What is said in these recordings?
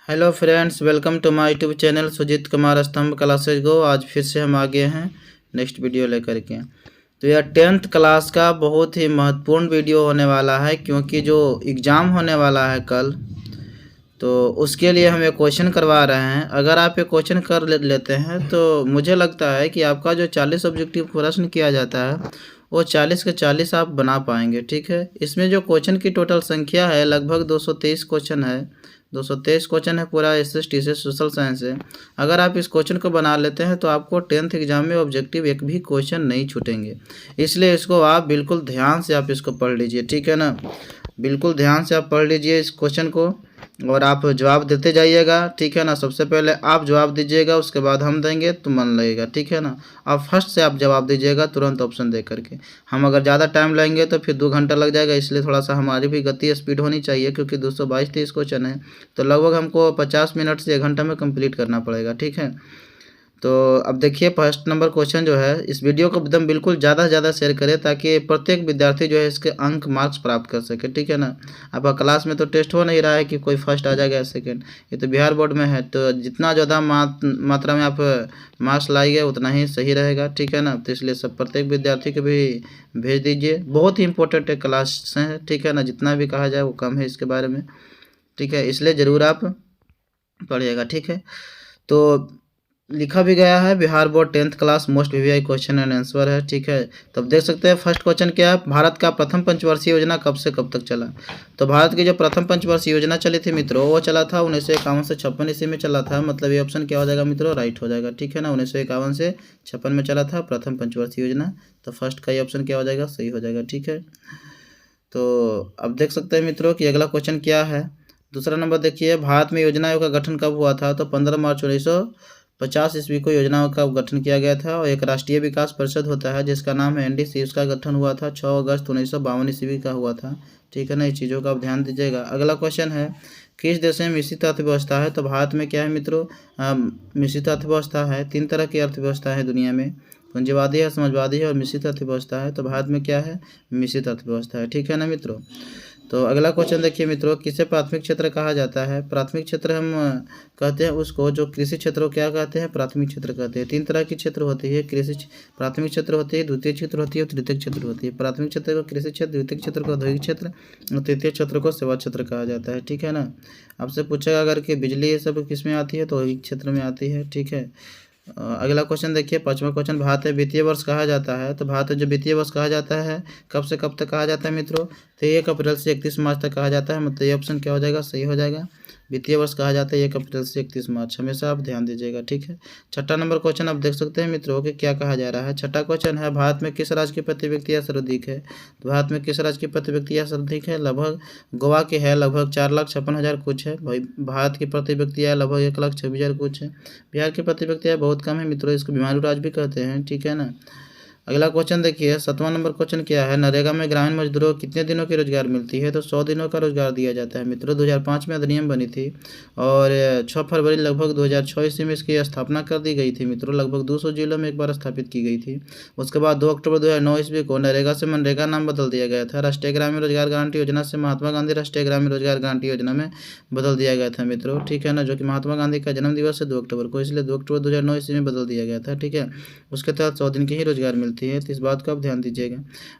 Hello friends, welcome to my YouTube channel Sujeet Kumar Stambh classes गो। आज फिर से हम आ गए हैं नेक्स्ट वीडियो लेकर के। तो यह 10th क्लास का बहुत ही महत्वपूर्ण वीडियो होने वाला है, क्योंकि जो एग्ज़ाम होने वाला है कल, तो उसके लिए हम एक क्वेश्चन करवा रहे हैं। अगर आप ये क्वेश्चन कर लेते हैं तो मुझे लगता है कि आपका जो 40 ऑब्जेक्टिव प्रश्न किया जाता है वो 40 के 40 आप बना पाएंगे। ठीक है, इसमें जो क्वेश्चन की टोटल संख्या है लगभग 223 क्वेश्चन है। 223 क्वेश्चन है पूरा SST से, सोशल साइंस से। अगर आप इस क्वेश्चन को बना लेते हैं तो आपको 10th एग्जाम में ऑब्जेक्टिव एक भी क्वेश्चन नहीं छूटेंगे। इसलिए इसको आप बिल्कुल ध्यान से आप इसको पढ़ लीजिए, ठीक है ना। बिल्कुल ध्यान से आप पढ़ लीजिए इस क्वेश्चन को और आप जवाब देते जाइएगा, ठीक है ना। सबसे पहले आप जवाब दीजिएगा, उसके बाद हम देंगे तो मन लगेगा, ठीक है ना। आप फर्स्ट से आप जवाब दीजिएगा तुरंत ऑप्शन दे करके। हम अगर ज़्यादा टाइम लेंगे तो फिर 2 घंटा लग जाएगा, इसलिए थोड़ा सा हमारी भी गति स्पीड होनी चाहिए, क्योंकि 222-23 क्वेश्चन है तो लगभग हमको 50 मिनट से 1 घंटा में कंप्लीट करना पड़ेगा, ठीक है। तो अब देखिए फर्स्ट नंबर क्वेश्चन जो है, इस वीडियो को एकदम बिल्कुल ज़्यादा से ज़्यादा शेयर करें ताकि प्रत्येक विद्यार्थी जो है इसके अंक मार्क्स प्राप्त कर सके, ठीक है ना। आपका क्लास में तो टेस्ट हो नहीं रहा है कि कोई फर्स्ट आ जाएगा या सेकेंड, ये तो बिहार बोर्ड में है। तो जितना ज़्यादा मात्रा में आप मार्क्स लाइए उतना ही सही रहेगा, ठीक है ना। तो इसलिए सब प्रत्येक विद्यार्थी को भी भेज दीजिए। बहुत ही इंपॉर्टेंट है क्लास है, ठीक है ना। जितना भी कहा जाए वो कम है इसके बारे में, ठीक है। इसलिए ज़रूर आप पढ़िएगा, ठीक है। तो लिखा भी गया है Bihar board 10th class most VVI question and answer है, ठीक है। तो अब देख सकते हैं फर्स्ट क्वेश्चन क्या है, भारत का प्रथम पंचवर्षीय योजना कब से कब तक चला। तो भारत की जो प्रथम पंचवर्षीय योजना चली थी मित्रों, वो चला था 1951 से 56 ईस्वी में चला था। मतलब ये ऑप्शन क्या हो जाएगा मित्रों, राइट हो जाएगा, ठीक है ना। 1951 से 56 में चला था प्रथम पंचवर्षीय योजना, तो फर्स्ट का ये ऑप्शन क्या हो जाएगा, सही हो जाएगा, ठीक है। तो अब देख सकते हैं मित्रों कि अगला क्वेश्चन क्या है। दूसरा नंबर देखिए, भारत में योजना आयोग का गठन कब हुआ था। तो 15 मार्च 1950 ईस्वी को योजनाओं का गठन किया गया था। और एक राष्ट्रीय विकास परिषद होता है जिसका नाम है NDC, उसका गठन हुआ था 6 अगस्त 1952 ईस्वी का हुआ था, ठीक है ना। इस चीज़ों का आप ध्यान दीजिएगा। अगला क्वेश्चन है, किस देश में मिश्रित अर्थव्यवस्था है। तो भारत में क्या है मित्रों, मिश्रित अर्थव्यवस्था है। 3 तरह की अर्थव्यवस्था है दुनिया में, पूंजीवादी है, समाजवादी है और मिश्रित अर्थव्यवस्था है। तो भारत में क्या है, मिश्रित अर्थव्यवस्था है, ठीक है ना मित्रों। तो अगला क्वेश्चन देखिए मित्रों, किसे प्राथमिक क्षेत्र कहा जाता है। प्राथमिक क्षेत्र हम कहते हैं उसको जो कृषि क्षेत्र को क्या कहते हैं, प्राथमिक क्षेत्र कहते हैं। 3 तरह की क्षेत्र होती है, प्राथमिक क्षेत्र होती है, द्वितीय क्षेत्र होती है और तृतीय क्षेत्र होती है। प्राथमिक क्षेत्र को कृषि क्षेत्र, द्वितीय क्षेत्र को औद्योगिक क्षेत्र और तृतीय क्षेत्र को सेवा क्षेत्र कहा जाता है, ठीक है ना। आपसे पूछेगा अगर कि बिजली ये सब किस में आती है, तो औद्योगिक क्षेत्र में आती है, ठीक है। अगला क्वेश्चन देखिए, 5वां क्वेश्चन, भारत में वित्तीय वर्ष कहा जाता है। तो भारत में जो वित्तीय वर्ष कहा जाता है कब से कब तक कहा जाता है मित्रों, तो 1 अप्रैल से 31 मार्च तक कहा जाता है। मतलब ये ऑप्शन क्या हो जाएगा, सही हो जाएगा। वित्तीय वर्ष कहा जाता है 1 अप्रैल से 31 मार्च, हमेशा आप ध्यान दीजिएगा, ठीक है। छठा नंबर क्वेश्चन आप देख सकते हैं मित्रों कि क्या कहा जा रहा है। छठा क्वेश्चन है, भारत में किस राज्य की प्रति व्यक्ति आय सर्वाधिक है। तो भारत में किस राज्य की प्रति व्यक्ति आय सर्वाधिक है, लगभग गोवा की है, लगभग 4,56,000 कुछ है। भाई भारत की प्रति व्यक्ति आय लगभग 1,26,000 कुछ है। बिहार की प्रति व्यक्ति आय बहुत कम है मित्रों, इसको बीमारू राज्य भी कहते हैं, ठीक है ना। अगला क्वेश्चन देखिए, 7वां नंबर क्वेश्चन क्या है, नरेगा में ग्रामीण मजदूरों को कितने दिनों की रोजगार मिलती है। तो 100 दिनों का रोजगार दिया जाता है मित्रों। 2005 में अधिनियम बनी थी और 6 फरवरी लगभग 2006 ईस्वी में इसकी स्थापना कर दी गई थी मित्रों। लगभग 200 जिलों में एक बार स्थापित की गई थी। उसके बाद 2 अक्टूबर 2009 ईस्वी को नरेगा से मनरेगा नाम बदल दिया गया था। राष्ट्रीय ग्रामीण रोजगार गारंटी योजना से महात्मा गांधी राष्ट्रीय ग्रामीण रोजगार गारंटी योजना में बदल दिया गया था मित्रों, ठीक है ना। जो कि महात्मा गांधी का जन्म दिवस है 2 अक्टूबर को, इसलिए 2 अक्टूबर 2009 ईस्वी में बदल दिया गया था, ठीक है। उसके तहत 100 दिन की ही रोजगार मिलती है, तो इस बात को आप ध्यान दीजिएगा।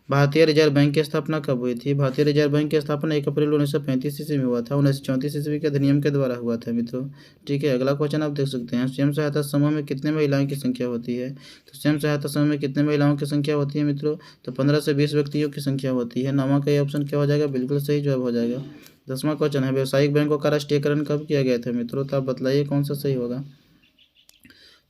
भारतीय रिजर्व बैंक की स्थापना कब हुई थी। भारतीय रिजर्व बैंक की स्थापना 1 अप्रैल 1935 ईस्वी में हुआ था। 1934 ईस्वी के अधिनियम के द्वारा हुआ था मित्रों, ठीक है। अगला क्वेश्चन आप देख सकते हैं, स्वयं सहायता समूह में कितने महिलाओं की संख्या होती है। तो स्वयं सहायता समूह में कितने महिलाओं की संख्या होती है मित्रों, तो 15 से 20 व्यक्तियों की संख्या होती है। 9वां का ये ऑप्शन क्या हो जाएगा, बिल्कुल सही जवाब हो जाएगा। 10वां क्वेश्चन है, व्यावसायिक बैंकों का राष्ट्रीयकरण कब किया गया था मित्रों। तो आप बताइए कौन सा सही होगा।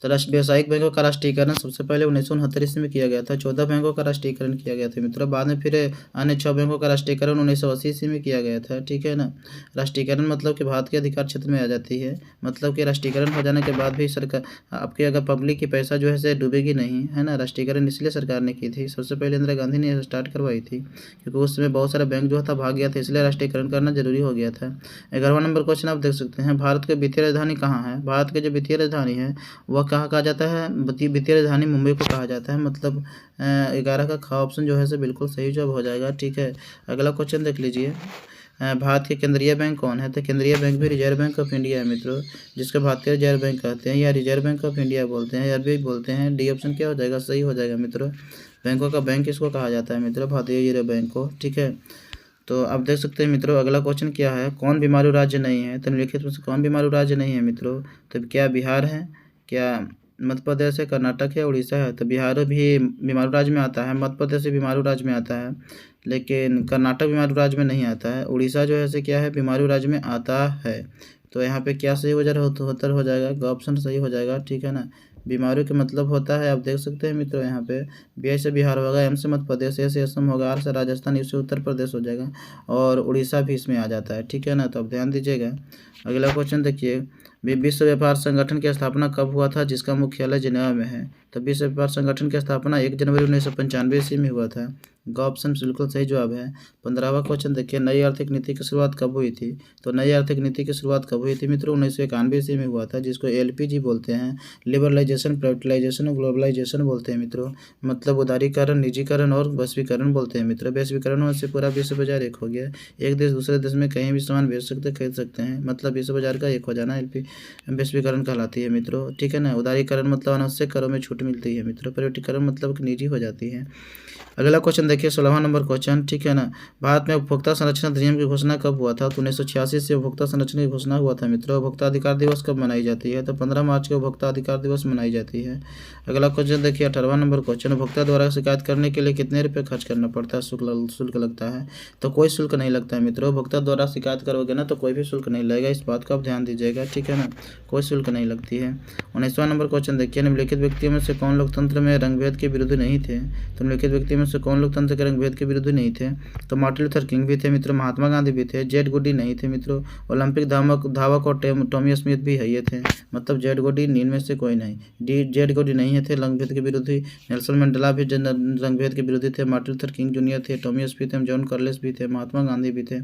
तो व्यावसायिक बैंकों का राष्ट्रीयकरण सबसे पहले 1969 ईस्वी में किया गया था। 14 बैंकों का राष्ट्रीयकरण किया गया था मित्रों। बाद में फिर अन्य 6 बैंकों का राष्ट्रीयकरण 1980 ईस्वी में किया गया था, ठीक है ना। राष्ट्रीयकरण मतलब कि भारत के अधिकार क्षेत्र में आ जाती है। मतलब कि राष्ट्रीयकरण हो जाने के बाद भी सरकार आपके अगर पब्लिक की पैसा जो है डूबेगी नहीं, है ना। राष्ट्रीयकरण इसलिए सरकार ने की थी, सबसे पहले इंदिरा गांधी ने स्टार्ट करवाई थी, क्योंकि उस समय बहुत सारा बैंक जो था भाग गया था, इसलिए राष्ट्रीयकरण करना जरूरी हो गया था। 11वां नंबर क्वेश्चन आप देख सकते हैं, भारत की वित्तीय राजधानी कहाँ है। भारत की जो वित्तीय राजधानी है वह कहाँ कहा जाता है, वित्तीय राजधानी मुंबई को कहा जाता है। मतलब 11 का ख ऑप्शन जो है बिल्कुल सही जवाब हो जाएगा, ठीक है। अगला क्वेश्चन देख लीजिए, भारत के केंद्रीय बैंक कौन है? तो केंद्रीय बैंक भी रिजर्व बैंक ऑफ इंडिया है मित्रों, जिसको भारतीय रिजर्व बैंक कहते हैं या रिजर्व बैंक ऑफ इंडिया बोलते हैं या भी बोलते हैं। डी ऑप्शन क्या हो जाएगा? सही हो जाएगा मित्रों। बैंकों का बैंक किसको कहा जाता है मित्रों? भारतीय रिजर्व बैंक को। ठीक है, तो आप देख सकते हैं मित्रों अगला क्वेश्चन क्या है, कौन बीमारू राज्य नहीं है? तो निम्नलिखित में से कौन बीमारू राज्य नहीं है मित्रों? तो क्या बिहार है, क्या मध्य प्रदेश है, कर्नाटक है, उड़ीसा है? तो बिहार भी बीमारू राज्य में आता है, मध्य प्रदेश भी बीमारू राज्य में आता है, लेकिन कर्नाटक बीमारू राज्य में नहीं आता है। उड़ीसा जो है से क्या है, बीमारू राज्य में आता है। तो यहाँ पे क्या सही उत्तर हो जाएगा? ऑप्शन सही हो जाएगा। ठीक है ना, बीमारू का मतलब होता है, आप देख सकते हैं मित्रों यहाँ पे बी से बिहार होगा, एम से मध्य प्रदेश, ए से असम होगा, आर से राजस्थान, यू से उत्तर प्रदेश हो जाएगा और उड़ीसा भी इसमें आ जाता है। ठीक है ना, तो आप ध्यान दीजिएगा। अगला क्वेश्चन देखिए, विश्व व्यापार संगठन की स्थापना कब हुआ था जिसका मुख्यालय जिनेवा में है? तो विश्व व्यापार संगठन की स्थापना 1 जनवरी 1995 ईस्वी में हुआ था। ऑप्शन बिल्कुल सही जवाब है। 15वां क्वेश्चन देखिए, नई आर्थिक नीति की शुरुआत कब हुई थी? तो नई आर्थिक नीति की शुरुआत कब हुई थी मित्रों? 1991 ईस्वी में हुआ था, जिसको LPG बोलते हैं, लिबरलाइजेशन, प्राइवेटाइजेशन और ग्लोबलाइजेशन बोलते हैं मित्रों। मतलब उदारीकरण, निजीकरण और वैश्वीकरण बोलते हैं मित्रों। वैश्वीकरण होने से पूरा विश्व बाजार एक हो गया, एक देश दूसरे देश में कहीं भी सामान बेच सकते, खरीद सकते हैं, मतलब विश्व बाजार का एक हो जाना वैश्वीकरण कहलाती है मित्रों। ठीक है ना, उदारीकरण मतलब अनावश्यक करों में छूट मिलती है मित्रों, प्राइवेटीकरण मतलब निजी हो जाती है। अगला क्वेश्चन देखिए, 16वां नंबर क्वेश्चन। ठीक है ना, भारत में उपभोक्ता संरक्षण अधिनियम की घोषणा कब हुआ था? तो 1986 से उपभोक्ता संरक्षण की घोषणा हुआ था मित्रों। उपभोक्ता अधिकार दिवस कब मनाई जाती है? तो 15 मार्च को उपभोक्ता अधिकार दिवस मनाई जाती है। अगला क्वेश्चन देखिए, 18वां नंबर क्वेश्चन, उपभोक्ता द्वारा शिकायत करने के लिए कितने रुपये खर्च करना पड़ता है, शुल्क लगता है? तो कोई शुल्क नहीं लगता है मित्रों। उपभोक्ता द्वारा शिकायत करोगे ना तो कोई भी शुल्क नहीं लगेगा, इस बात को आप ध्यान दीजिएगा। ठीक है ना, कोई शुल्क नहीं लगती है। 19वां नंबर क्वेश्चन देखिए, निम्नलिखित व्यक्तियों में से कौन लोकतंत्र में रंगभेद के विरुद्ध नहीं थे? तो निम्नलिखित व्यक्तियों में से कौन लोकतंत्र के रंगभेद के विरुद्ध नहीं थे? तो मार्टिन लूथर किंग भी थे मित्रों, महात्मा गांधी भी थे, जेड गुडी नहीं थे मित्रों, ओलंपिक धावक और टॉमी स्मिथ भी है ये थे, मतलब जेड गुडी इनमें से कोई नहीं। जेड गुडी नहीं थे रंगभेद के विरोधी। नेल्सन मंडेला भी रंगभेद के विरोधी थे, मार्टिन लूथर किंग जूनियर थे, टॉमी स्मिथ थे, जॉन कार्लेस भी थे, महात्मा गांधी भी थे।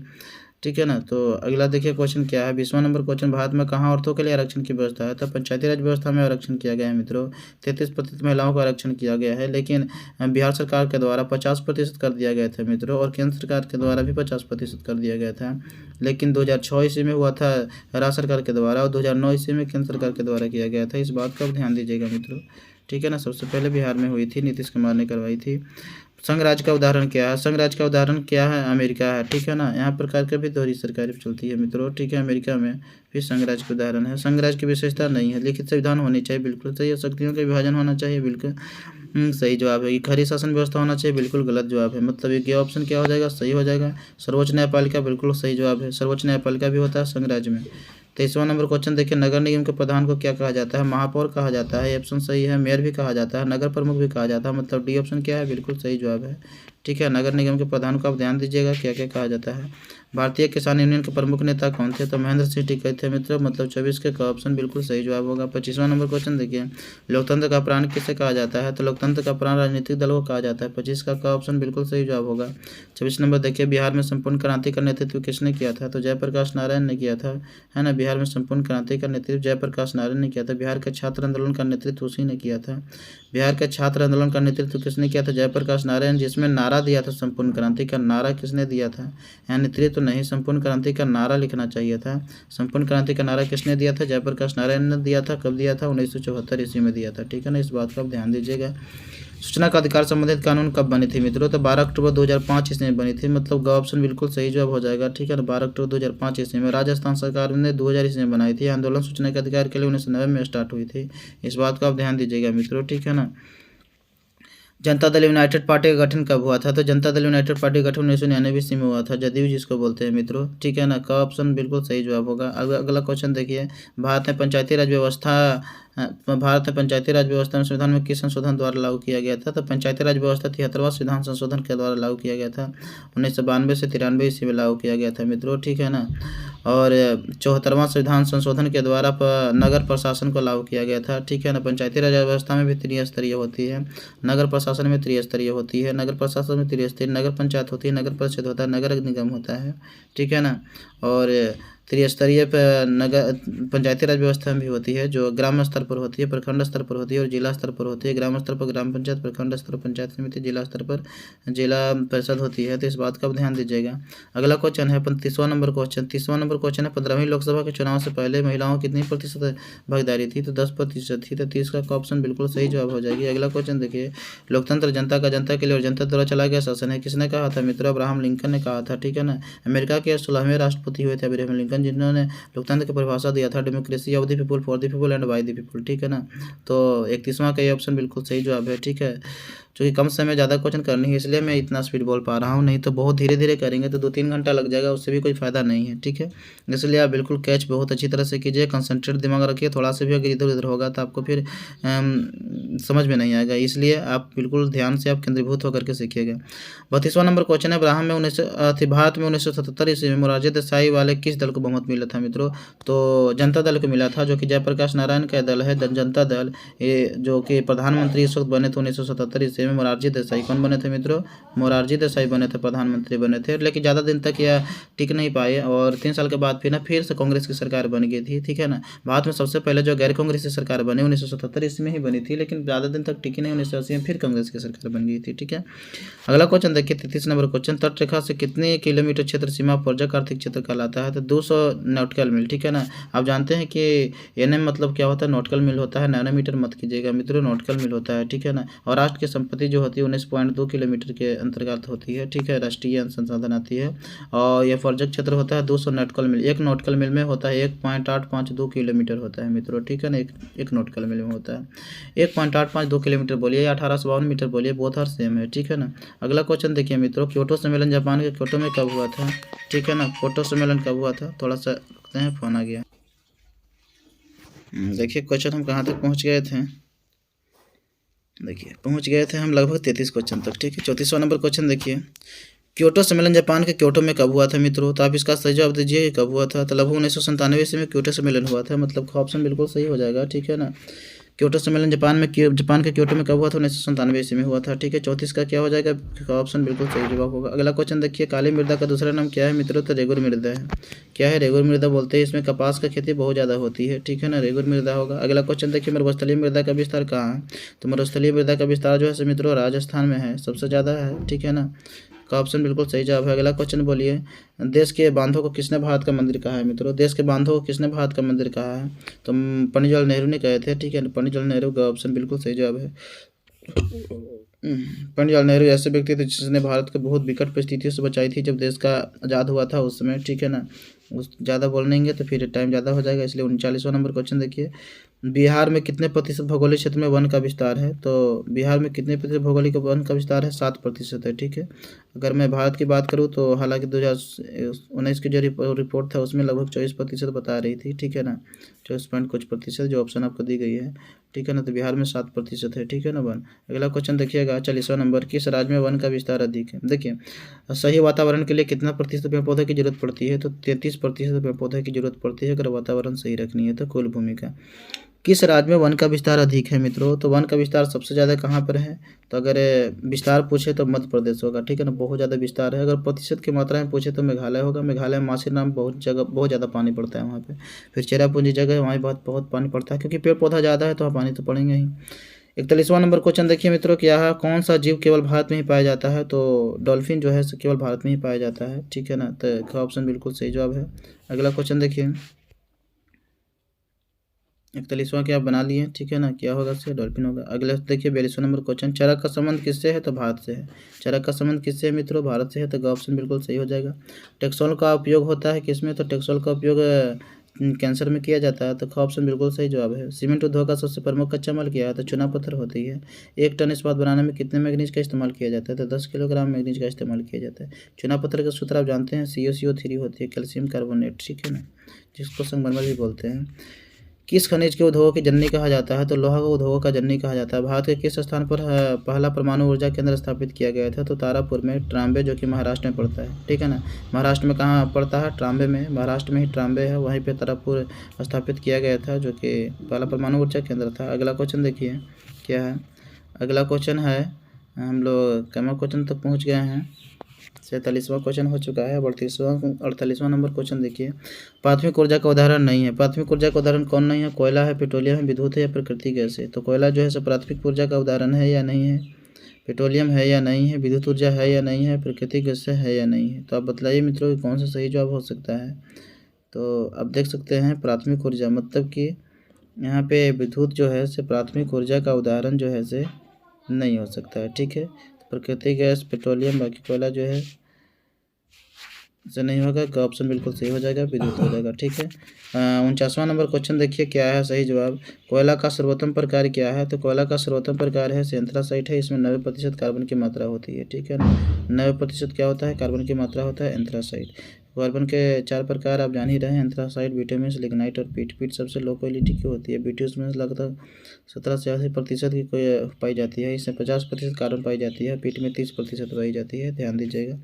ठीक है ना, तो अगला देखिए क्वेश्चन क्या है, 20वां नंबर क्वेश्चन, भारत में कहाँ औरतों के लिए आरक्षण की व्यवस्था है? तो पंचायती राज व्यवस्था में आरक्षण किया गया है मित्रों। 33% महिलाओं का आरक्षण किया गया है, लेकिन बिहार सरकार के द्वारा 50% कर दिया गया था मित्रों, और केंद्र सरकार के द्वारा भी 50% कर दिया गया था। लेकिन 2006 ईस्वी में हुआ था राज्य सरकार के द्वारा, और 2009 ईस्वी में केंद्र सरकार के द्वारा किया गया था। इस बात का ध्यान दीजिएगा मित्रों। ठीक है ना, सबसे पहले बिहार में हुई थी, नीतीश कुमार ने करवाई थी। संघ राज्य का उदाहरण क्या है? संघ राज्य का उदाहरण क्या है? अमेरिका है। ठीक है ना, यहाँ प्रकार का भी दोहरी सरकारी चलती है मित्रों। ठीक है, अमेरिका में भी संघ राज्य का उदाहरण है। संघ राज्य की विशेषता नहीं है, लिखित संविधान होनी चाहिए, बिल्कुल सही है। शक्तियों का विभाजन होना चाहिए, बिल्कुल सही जवाब है। खरी शासन व्यवस्था होना चाहिए, बिल्कुल गलत जवाब है। मतलब ये ऑप्शन क्या हो जाएगा? सही हो जाएगा। सर्वोच्च न्यायपालिका बिल्कुल सही जवाब है, सर्वोच्च न्यायपालिका भी होता है संघ राज्य में। 23वां नंबर क्वेश्चन देखिए, नगर निगम के प्रधान को क्या कहा जाता है? महापौर कहा जाता है, ऑप्शन सही है। मेयर भी कहा जाता है, नगर प्रमुख भी कहा जाता है, मतलब डी ऑप्शन क्या है? बिल्कुल सही जवाब है। ठीक है, नगर निगम के प्रधान को आप ध्यान दीजिएगा क्या क्या कहा जाता है। भारतीय किसान यूनियन के प्रमुख नेता कौन थे? तो महेंद्र सिंह टिकैत थे मित्रों, मतलब 24 का ऑप्शन बिल्कुल सही जवाब होगा। 25वां नंबर क्वेश्चन देखिए, लोकतंत्र का प्राण किसे कहा जाता है? तो लोकतंत्र का प्राण राजनीतिक दल को कहा जाता है। 25 का ऑप्शन बिल्कुल सही जवाब होगा। 26 नंबर देखिए, बिहार में संपूर्ण क्रांति का नेतृत्व किसने किया था? तो जयप्रकाश नारायण ने किया था, है ना। बिहार में संपूर्ण क्रांति का नेतृत्व जयप्रकाश नारायण ने किया था। बिहार के छात्र आंदोलन का नेतृत्व उसी ने किया था। बिहार के छात्र आंदोलन का नेतृत्व किसने किया था? जयप्रकाश नारायण, जिसमें नारा दिया था संपूर्ण क्रांति का। नारा किसने दिया था? यहाँ नेतृत्व नहीं, संपूर्ण क्रांति का नारा लिखना चाहिए था। संपूर्ण क्रांति का नारा किसने दिया था? जयप्रकाश नारायण ने दिया था। कब दिया था? 1974 ईस्वी में दिया था। ठीक है ना, इस बात का आप ध्यान दीजिएगा। सूचना का अधिकार संबंधित कानून कब बनी थी मित्रों? तो 12 अक्टूबर 2005 ईस्वी में बनी थी, मतलब ऑप्शन बिल्कुल सही जवाब हो जाएगा। ठीक है ना, 12 अक्टूबर 2005 ईस्वी में। राजस्थान सरकार ने 2000 ईस्वी में बनाई थी। आंदोलन सूचना के अधिकार के लिए 1990 में स्टार्ट हुई थी, इस बात का आप ध्यान दीजिएगा मित्रों। ठीक है ना, जनता दल यूनाइटेड पार्टी का गठन कब हुआ था? तो जनता दल यूनाइटेड पार्टी का गठन 1999 ईस्वी में हुआ था, जदयू जिसको बोलते हैं मित्रों। ठीक है ना, का ऑप्शन बिल्कुल सही जवाब होगा। अगला क्वेश्चन देखिए, भारत में पंचायती राज व्यवस्था में संविधान में किस संशोधन द्वारा लागू किया गया था? तो पंचायती राज व्यवस्था 73वां संविधान संशोधन के द्वारा लागू किया गया था। 1992 से 93 ईस्वी में लागू किया गया था मित्रों। ठीक है ना, और 74वां संविधान संशोधन के द्वारा नगर प्रशासन को लागू किया गया था। ठीक है ना, पंचायती राज व्यवस्था में भी त्रिस्तरीय होती है, नगर प्रशासन में त्रिस्तरीय होती है। नगर प्रशासन में त्रिस्तरीय, नगर पंचायत होती है, नगर परिषद होता है, नगर निगम होता है। ठीक है ना, और त्रिस्तरीय नगर पंचायती राज व्यवस्था में भी होती है, जो ग्राम स्तर पर होती है, प्रखंड स्तर पर होती है और जिला स्तर पर होती है। ग्राम स्तर पर ग्राम पंचायत, प्रखंड स्तर पर पंचायत समिति, जिला स्तर पर जिला परिषद होती है। तो इस बात का ध्यान दीजिएगा। अगला क्वेश्चन है 30वां नंबर क्वेश्चन। 30वां नंबर क्वेश्चन है 15वीं लोकसभा के चुनाव से पहले महिलाओं की कितनी प्रतिशत भागीदारी थी? तो 10% थी। तो 30 का ऑप्शन बिल्कुल सही जवाब हो जाएगी। अगला क्वेश्चन देखिए, लोकतंत्र जनता का जनता के लिए और जनता द्वारा चला गया शासन है, किसने कहा था मित्रों? अब्राहम लिंकन ने कहा था, ठीक है ना। अमेरिका के 16वें राष्ट्रपति हुए थे अब्राहम लिंकन, जिन्होंने लोकतंत्र की परिभाषा दिया था, democracy of the people, for the people and by the people, ठीक है ना। तो 31वां का ये ऑप्शन बिल्कुल सही जवाब है, ठीक है। क्योंकि कम समय में ज़्यादा क्वेश्चन करनी है, इसलिए मैं इतना स्पीड बोल पा रहा हूँ, नहीं तो बहुत धीरे धीरे करेंगे तो 2-3 घंटा लग जाएगा, उससे भी कोई फ़ायदा नहीं है, ठीक है। इसलिए आप बिल्कुल कैच बहुत अच्छी तरह से कीजिए, कंसंट्रेट दिमाग रखिए। थोड़ा सा भी अगर इधर उधर होगा तो आपको फिर समझ में नहीं आएगा, इसलिए आप बिल्कुल ध्यान से आप केंद्रीभूत होकर के सीखिएगा। 32वां नंबर क्वेश्चन है, भारत में 1977 ईस्वी में मोरारजी देसाई वाले किस दल को बहुमत मिला था मित्रों? तो जनता दल को मिला था, जो कि जयप्रकाश नारायण का दल है, जनता दल। ये जो कि प्रधानमंत्री इस वक्त बने थे 1977 ईस्वी में मोरारजी देसाई। कौन बने थे मित्रों? मोरारजी देसाई बने थे, प्रधानमंत्री बने थे। लेकिन ज़्यादा दिन तक यह टिक नहीं पाए और 3 साल के बाद फिर से कांग्रेस की सरकार बन गई थी, ठीक है ना। भारत में सबसे पहले जो गैर कांग्रेसी सरकार बनी 1977 ईस्वी में ही बनी थी, लेकिन ज़्यादा दिन तक टिकी नहीं। 1980 में फिर कांग्रेस की सरकार बन गई थी, ठीक है। अगला क्वेश्चन देखिए, 33 नंबर क्वेश्चन, तट रेखा से कितने किलोमीटर क्षेत्र सीमा पर्यटक आर्थिक क्षेत्र कहलाता है? तो 200 नॉटिकल मील, ठीक है ना। आप जानते हैं कि एनएम मतलब क्या होता है? नॉटिकल मील होता है, नैनोमीटर मत कीजिएगा मित्रों, नॉटिकल मील होता है, ठीक है ना। और राष्ट्र की संपत्ति जो होती है 19.2 किलोमीटर के अंतर्गत होती है, ठीक है, राष्ट्रीय संसाधन आती है। और यह पर्यटक क्षेत्र होता है 200 नॉटिकल मील। एक नॉटिकल मील में होता है 1.852 किलोमीटर होता है मित्रों, ठीक है ना। एक नॉटिकल मील में होता है 1.852 किलोमीटर बोलिए या 1852 मीटर बोलिए, बोथ आर सेम है, ठीक है ना। अगला क्वेश्चन देखिए मित्रों, क्योटो सम्मेलन जापान के क्योटो में कब हुआ था? ठीक है ना, क्योटो सम्मेलन कब हुआ था? थोड़ा सा रुकते हैं, फोन आ गया। देखिए क्वेश्चन हम कहाँ तक पहुँच गए थे। देखिए पहुँच गए थे हम लगभग 33 क्वेश्चन तक, ठीक है। 34वां नंबर क्वेश्चन देखिए, क्योटो सम्मेलन जापान के क्योटो में कब हुआ था मित्रों? तो आप इसका सही जवाब दीजिए, कब हुआ था? तो लगभग 1997 ईस्वी में क्योटो सम्मेलन हुआ था, मतलब ऑप्शन बिल्कुल सही हो जाएगा, ठीक है ना। क्योटो सम्मेलन जापान के क्योटो में कब हुआ था? 1997 ईस्वी में हुआ था, ठीक है। 34 का क्या हो जाएगा? ऑप्शन बिल्कुल सही जवाब होगा। अगला क्वेश्चन देखिए, काली मृदा का दूसरा नाम क्या है मित्रों? तो रेगुर मृदा है। क्या है? रेगुर मृदा बोलते हैं। इसमें कपास का खेती बहुत ज़्यादा होती है, ठीक है ना, रेगुर मृदा होगा। अगला क्वेश्चन देखिए, मरुस्थलीय मृदा का विस्तार कहाँ है? तो मरुस्थलीय मृदा का विस्तार जो है मित्रों राजस्थान में है, सबसे ज़्यादा है, ठीक है ना। का ऑप्शन बिल्कुल सही जवाब है। अगला क्वेश्चन बोलिए, देश के बांधों को किसने भारत का मंदिर कहा है मित्रों? देश के बांधों को किसने भारत का मंदिर कहा है? तो पंडित जवाहरलाल नेहरू ने कहे थे, ठीक है। पंडित जवाहरलाल नेहरू का ऑप्शन बिल्कुल सही जवाब है। पंडित जवाहरलाल नेहरू ऐसे व्यक्ति थे जिसने भारत को बहुत विकट परिस्थितियों से बचाई थी जब देश का आज़ाद हुआ था उस समय, ठीक है ना। उस ज़्यादा बोलेंगे तो फिर टाइम ज़्यादा हो जाएगा, इसलिए 39वां नंबर क्वेश्चन देखिए, बिहार में कितने प्रतिशत भौगोलिक क्षेत्र में वन का विस्तार है? तो बिहार में कितने प्रतिशत भौगोलिक वन का विस्तार है? 7% है, ठीक है। अगर मैं भारत की बात करूँ तो हालांकि 2019 की जो रिपोर्ट था उसमें लगभग 24% बता रही थी, ठीक है ना, 24 पॉइंट कुछ प्रतिशत जो ऑप्शन आपको दी गई है, ठीक है ना। तो बिहार में 7% है, ठीक है ना वन। अगला क्वेश्चन देखिएगा 40वां नंबर, किस राज्य में वन का विस्तार अधिक है? देखिए, सही वातावरण के लिए कितना प्रतिशत पेड़ पौधे की जरूरत पड़ती है? तो 33% पेड़ पौधे की जरूरत पड़ती है अगर वातावरण सही रखनी है तो कुल भूमि का। किस राज्य में वन का विस्तार अधिक है मित्रों? तो वन का विस्तार सबसे ज़्यादा कहाँ पर है? तो अगर विस्तार पूछे तो मध्य प्रदेश होगा, ठीक है ना, बहुत ज़्यादा विस्तार है। अगर प्रतिशत की मात्रा में पूछे तो मेघालय होगा। मेघालय में मासिर नाम बहुत जगह बहुत ज़्यादा पानी पड़ता है वहाँ पे। फिर चेरापूंजी जगह है, वहाँ बहुत पानी पड़ता है क्योंकि पेड़ पौधा ज़्यादा है तो वहाँ पानी तो पड़ेंगे ही। 41वां नंबर क्वेश्चन देखिए मित्रों, क्या है, कौन सा जीव केवल भारत में ही पाया जाता है? तो डॉल्फिन जो है केवल भारत में ही पाया जाता है, ठीक है ना। तो ऑप्शन बिल्कुल सही जवाब है। अगला क्वेश्चन देखिए, 41वां क्या आप बना लिए, ठीक है ना, क्या होगा इससे? डॉल्फिन होगा। अगला देखिए 42वां नंबर क्वेश्चन, चरक का संबंध किससे है? तो भारत से है। चरक का संबंध किससे है मित्रों? भारत से है, तो ऑप्शन बिल्कुल सही हो जाएगा। टेक्सोल का उपयोग होता है किसमें? तो टेक्सोल का उपयोग कैंसर में किया जाता है, तो ऑप्शन बिल्कुल सही जवाब है। सीमेंट उद्योग का सबसे प्रमुख कच्चा माल क्या है? तो चूना पत्थर होती है। 1 टन इस्पात बनाने में कितने मैग्नीज का इस्तेमाल किया जाता है? तो 10 किलोग्राम मैग्नीज का इस्तेमाल किया जाता है। चूना पत्थर का सूत्र आप जानते हैं, CuCO3 होती है, कैल्शियम कार्बोनेट, ठीक है ना, जिसको संगमरमर भी बोलते हैं। किस खनिज के उद्योगों की जननी कहा जाता है? तो लोहा के उद्योगों का जननी कहा जाता है। भारत के किस स्थान पर पहला परमाणु ऊर्जा केंद्र स्थापित किया गया था? तो तारापुर में, ट्राम्बे, जो कि महाराष्ट्र में पड़ता है, ठीक है ना। महाराष्ट्र में कहाँ पड़ता है? ट्राम्बे में, महाराष्ट्र में ही ट्राम्बे है, वहीं पे तारापुर स्थापित किया गया था जो कि पहला परमाणु ऊर्जा केंद्र था। अगला क्वेश्चन देखिए क्या है। अगला क्वेश्चन है, हम लोग कैमा क्वेश्चन तक पहुँच गए हैं। 47वां क्वेश्चन हो चुका है। 48वां नंबर क्वेश्चन देखिए, प्राथमिक ऊर्जा का उदाहरण नहीं है। प्राथमिक ऊर्जा का उदाहरण कौन नहीं है? कोयला है, पेट्रोलियम है, विद्युत है या प्राकृतिक गैस है। तो कोयला जो है सो प्राथमिक ऊर्जा का उदाहरण है या नहीं है, पेट्रोलियम है या नहीं है, विद्युत ऊर्जा है या नहीं है, प्राकृतिक गैस है या नहीं है। तो आप बतलाइए मित्रों कि कौन सा सही जवाब हो सकता है। तो आप देख सकते हैं प्राथमिक ऊर्जा मतलब कि यहाँ पे विद्युत जो है से प्राथमिक ऊर्जा का उदाहरण जो है से नहीं हो सकता है। ठीक है, प्राकृतिक गैस, पेट्रोलियम, बाकी कोयला जो है से नहीं होगा। का ऑप्शन बिल्कुल सही हो जाएगा, विद्युत हो जाएगा। ठीक है, 49वां नंबर क्वेश्चन देखिए क्या है सही जवाब। कोयला का सर्वोत्तम प्रकार क्या है? तो कोयला का सर्वोत्तम प्रकार है एंथ्रासाइट है। इसमें 90% कार्बन की मात्रा होती है। ठीक है ना, 90% क्या होता है? कार्बन की मात्रा होता है एंथ्रासाइट। कार्बन के 4 प्रकार आप जान ही रहे हैं, एंथ्रासाइट, बिटुमिनस, लिग्नाइट और पीट। पीट सबसे लो क्वालिटी की होती है। बिटुमिनस में लगभग 17 से 80% की पाई जाती है। इसमें 50% कार्बन पाई जाती है। पीट में 30% पाई जाती है। ध्यान दीजिएगा।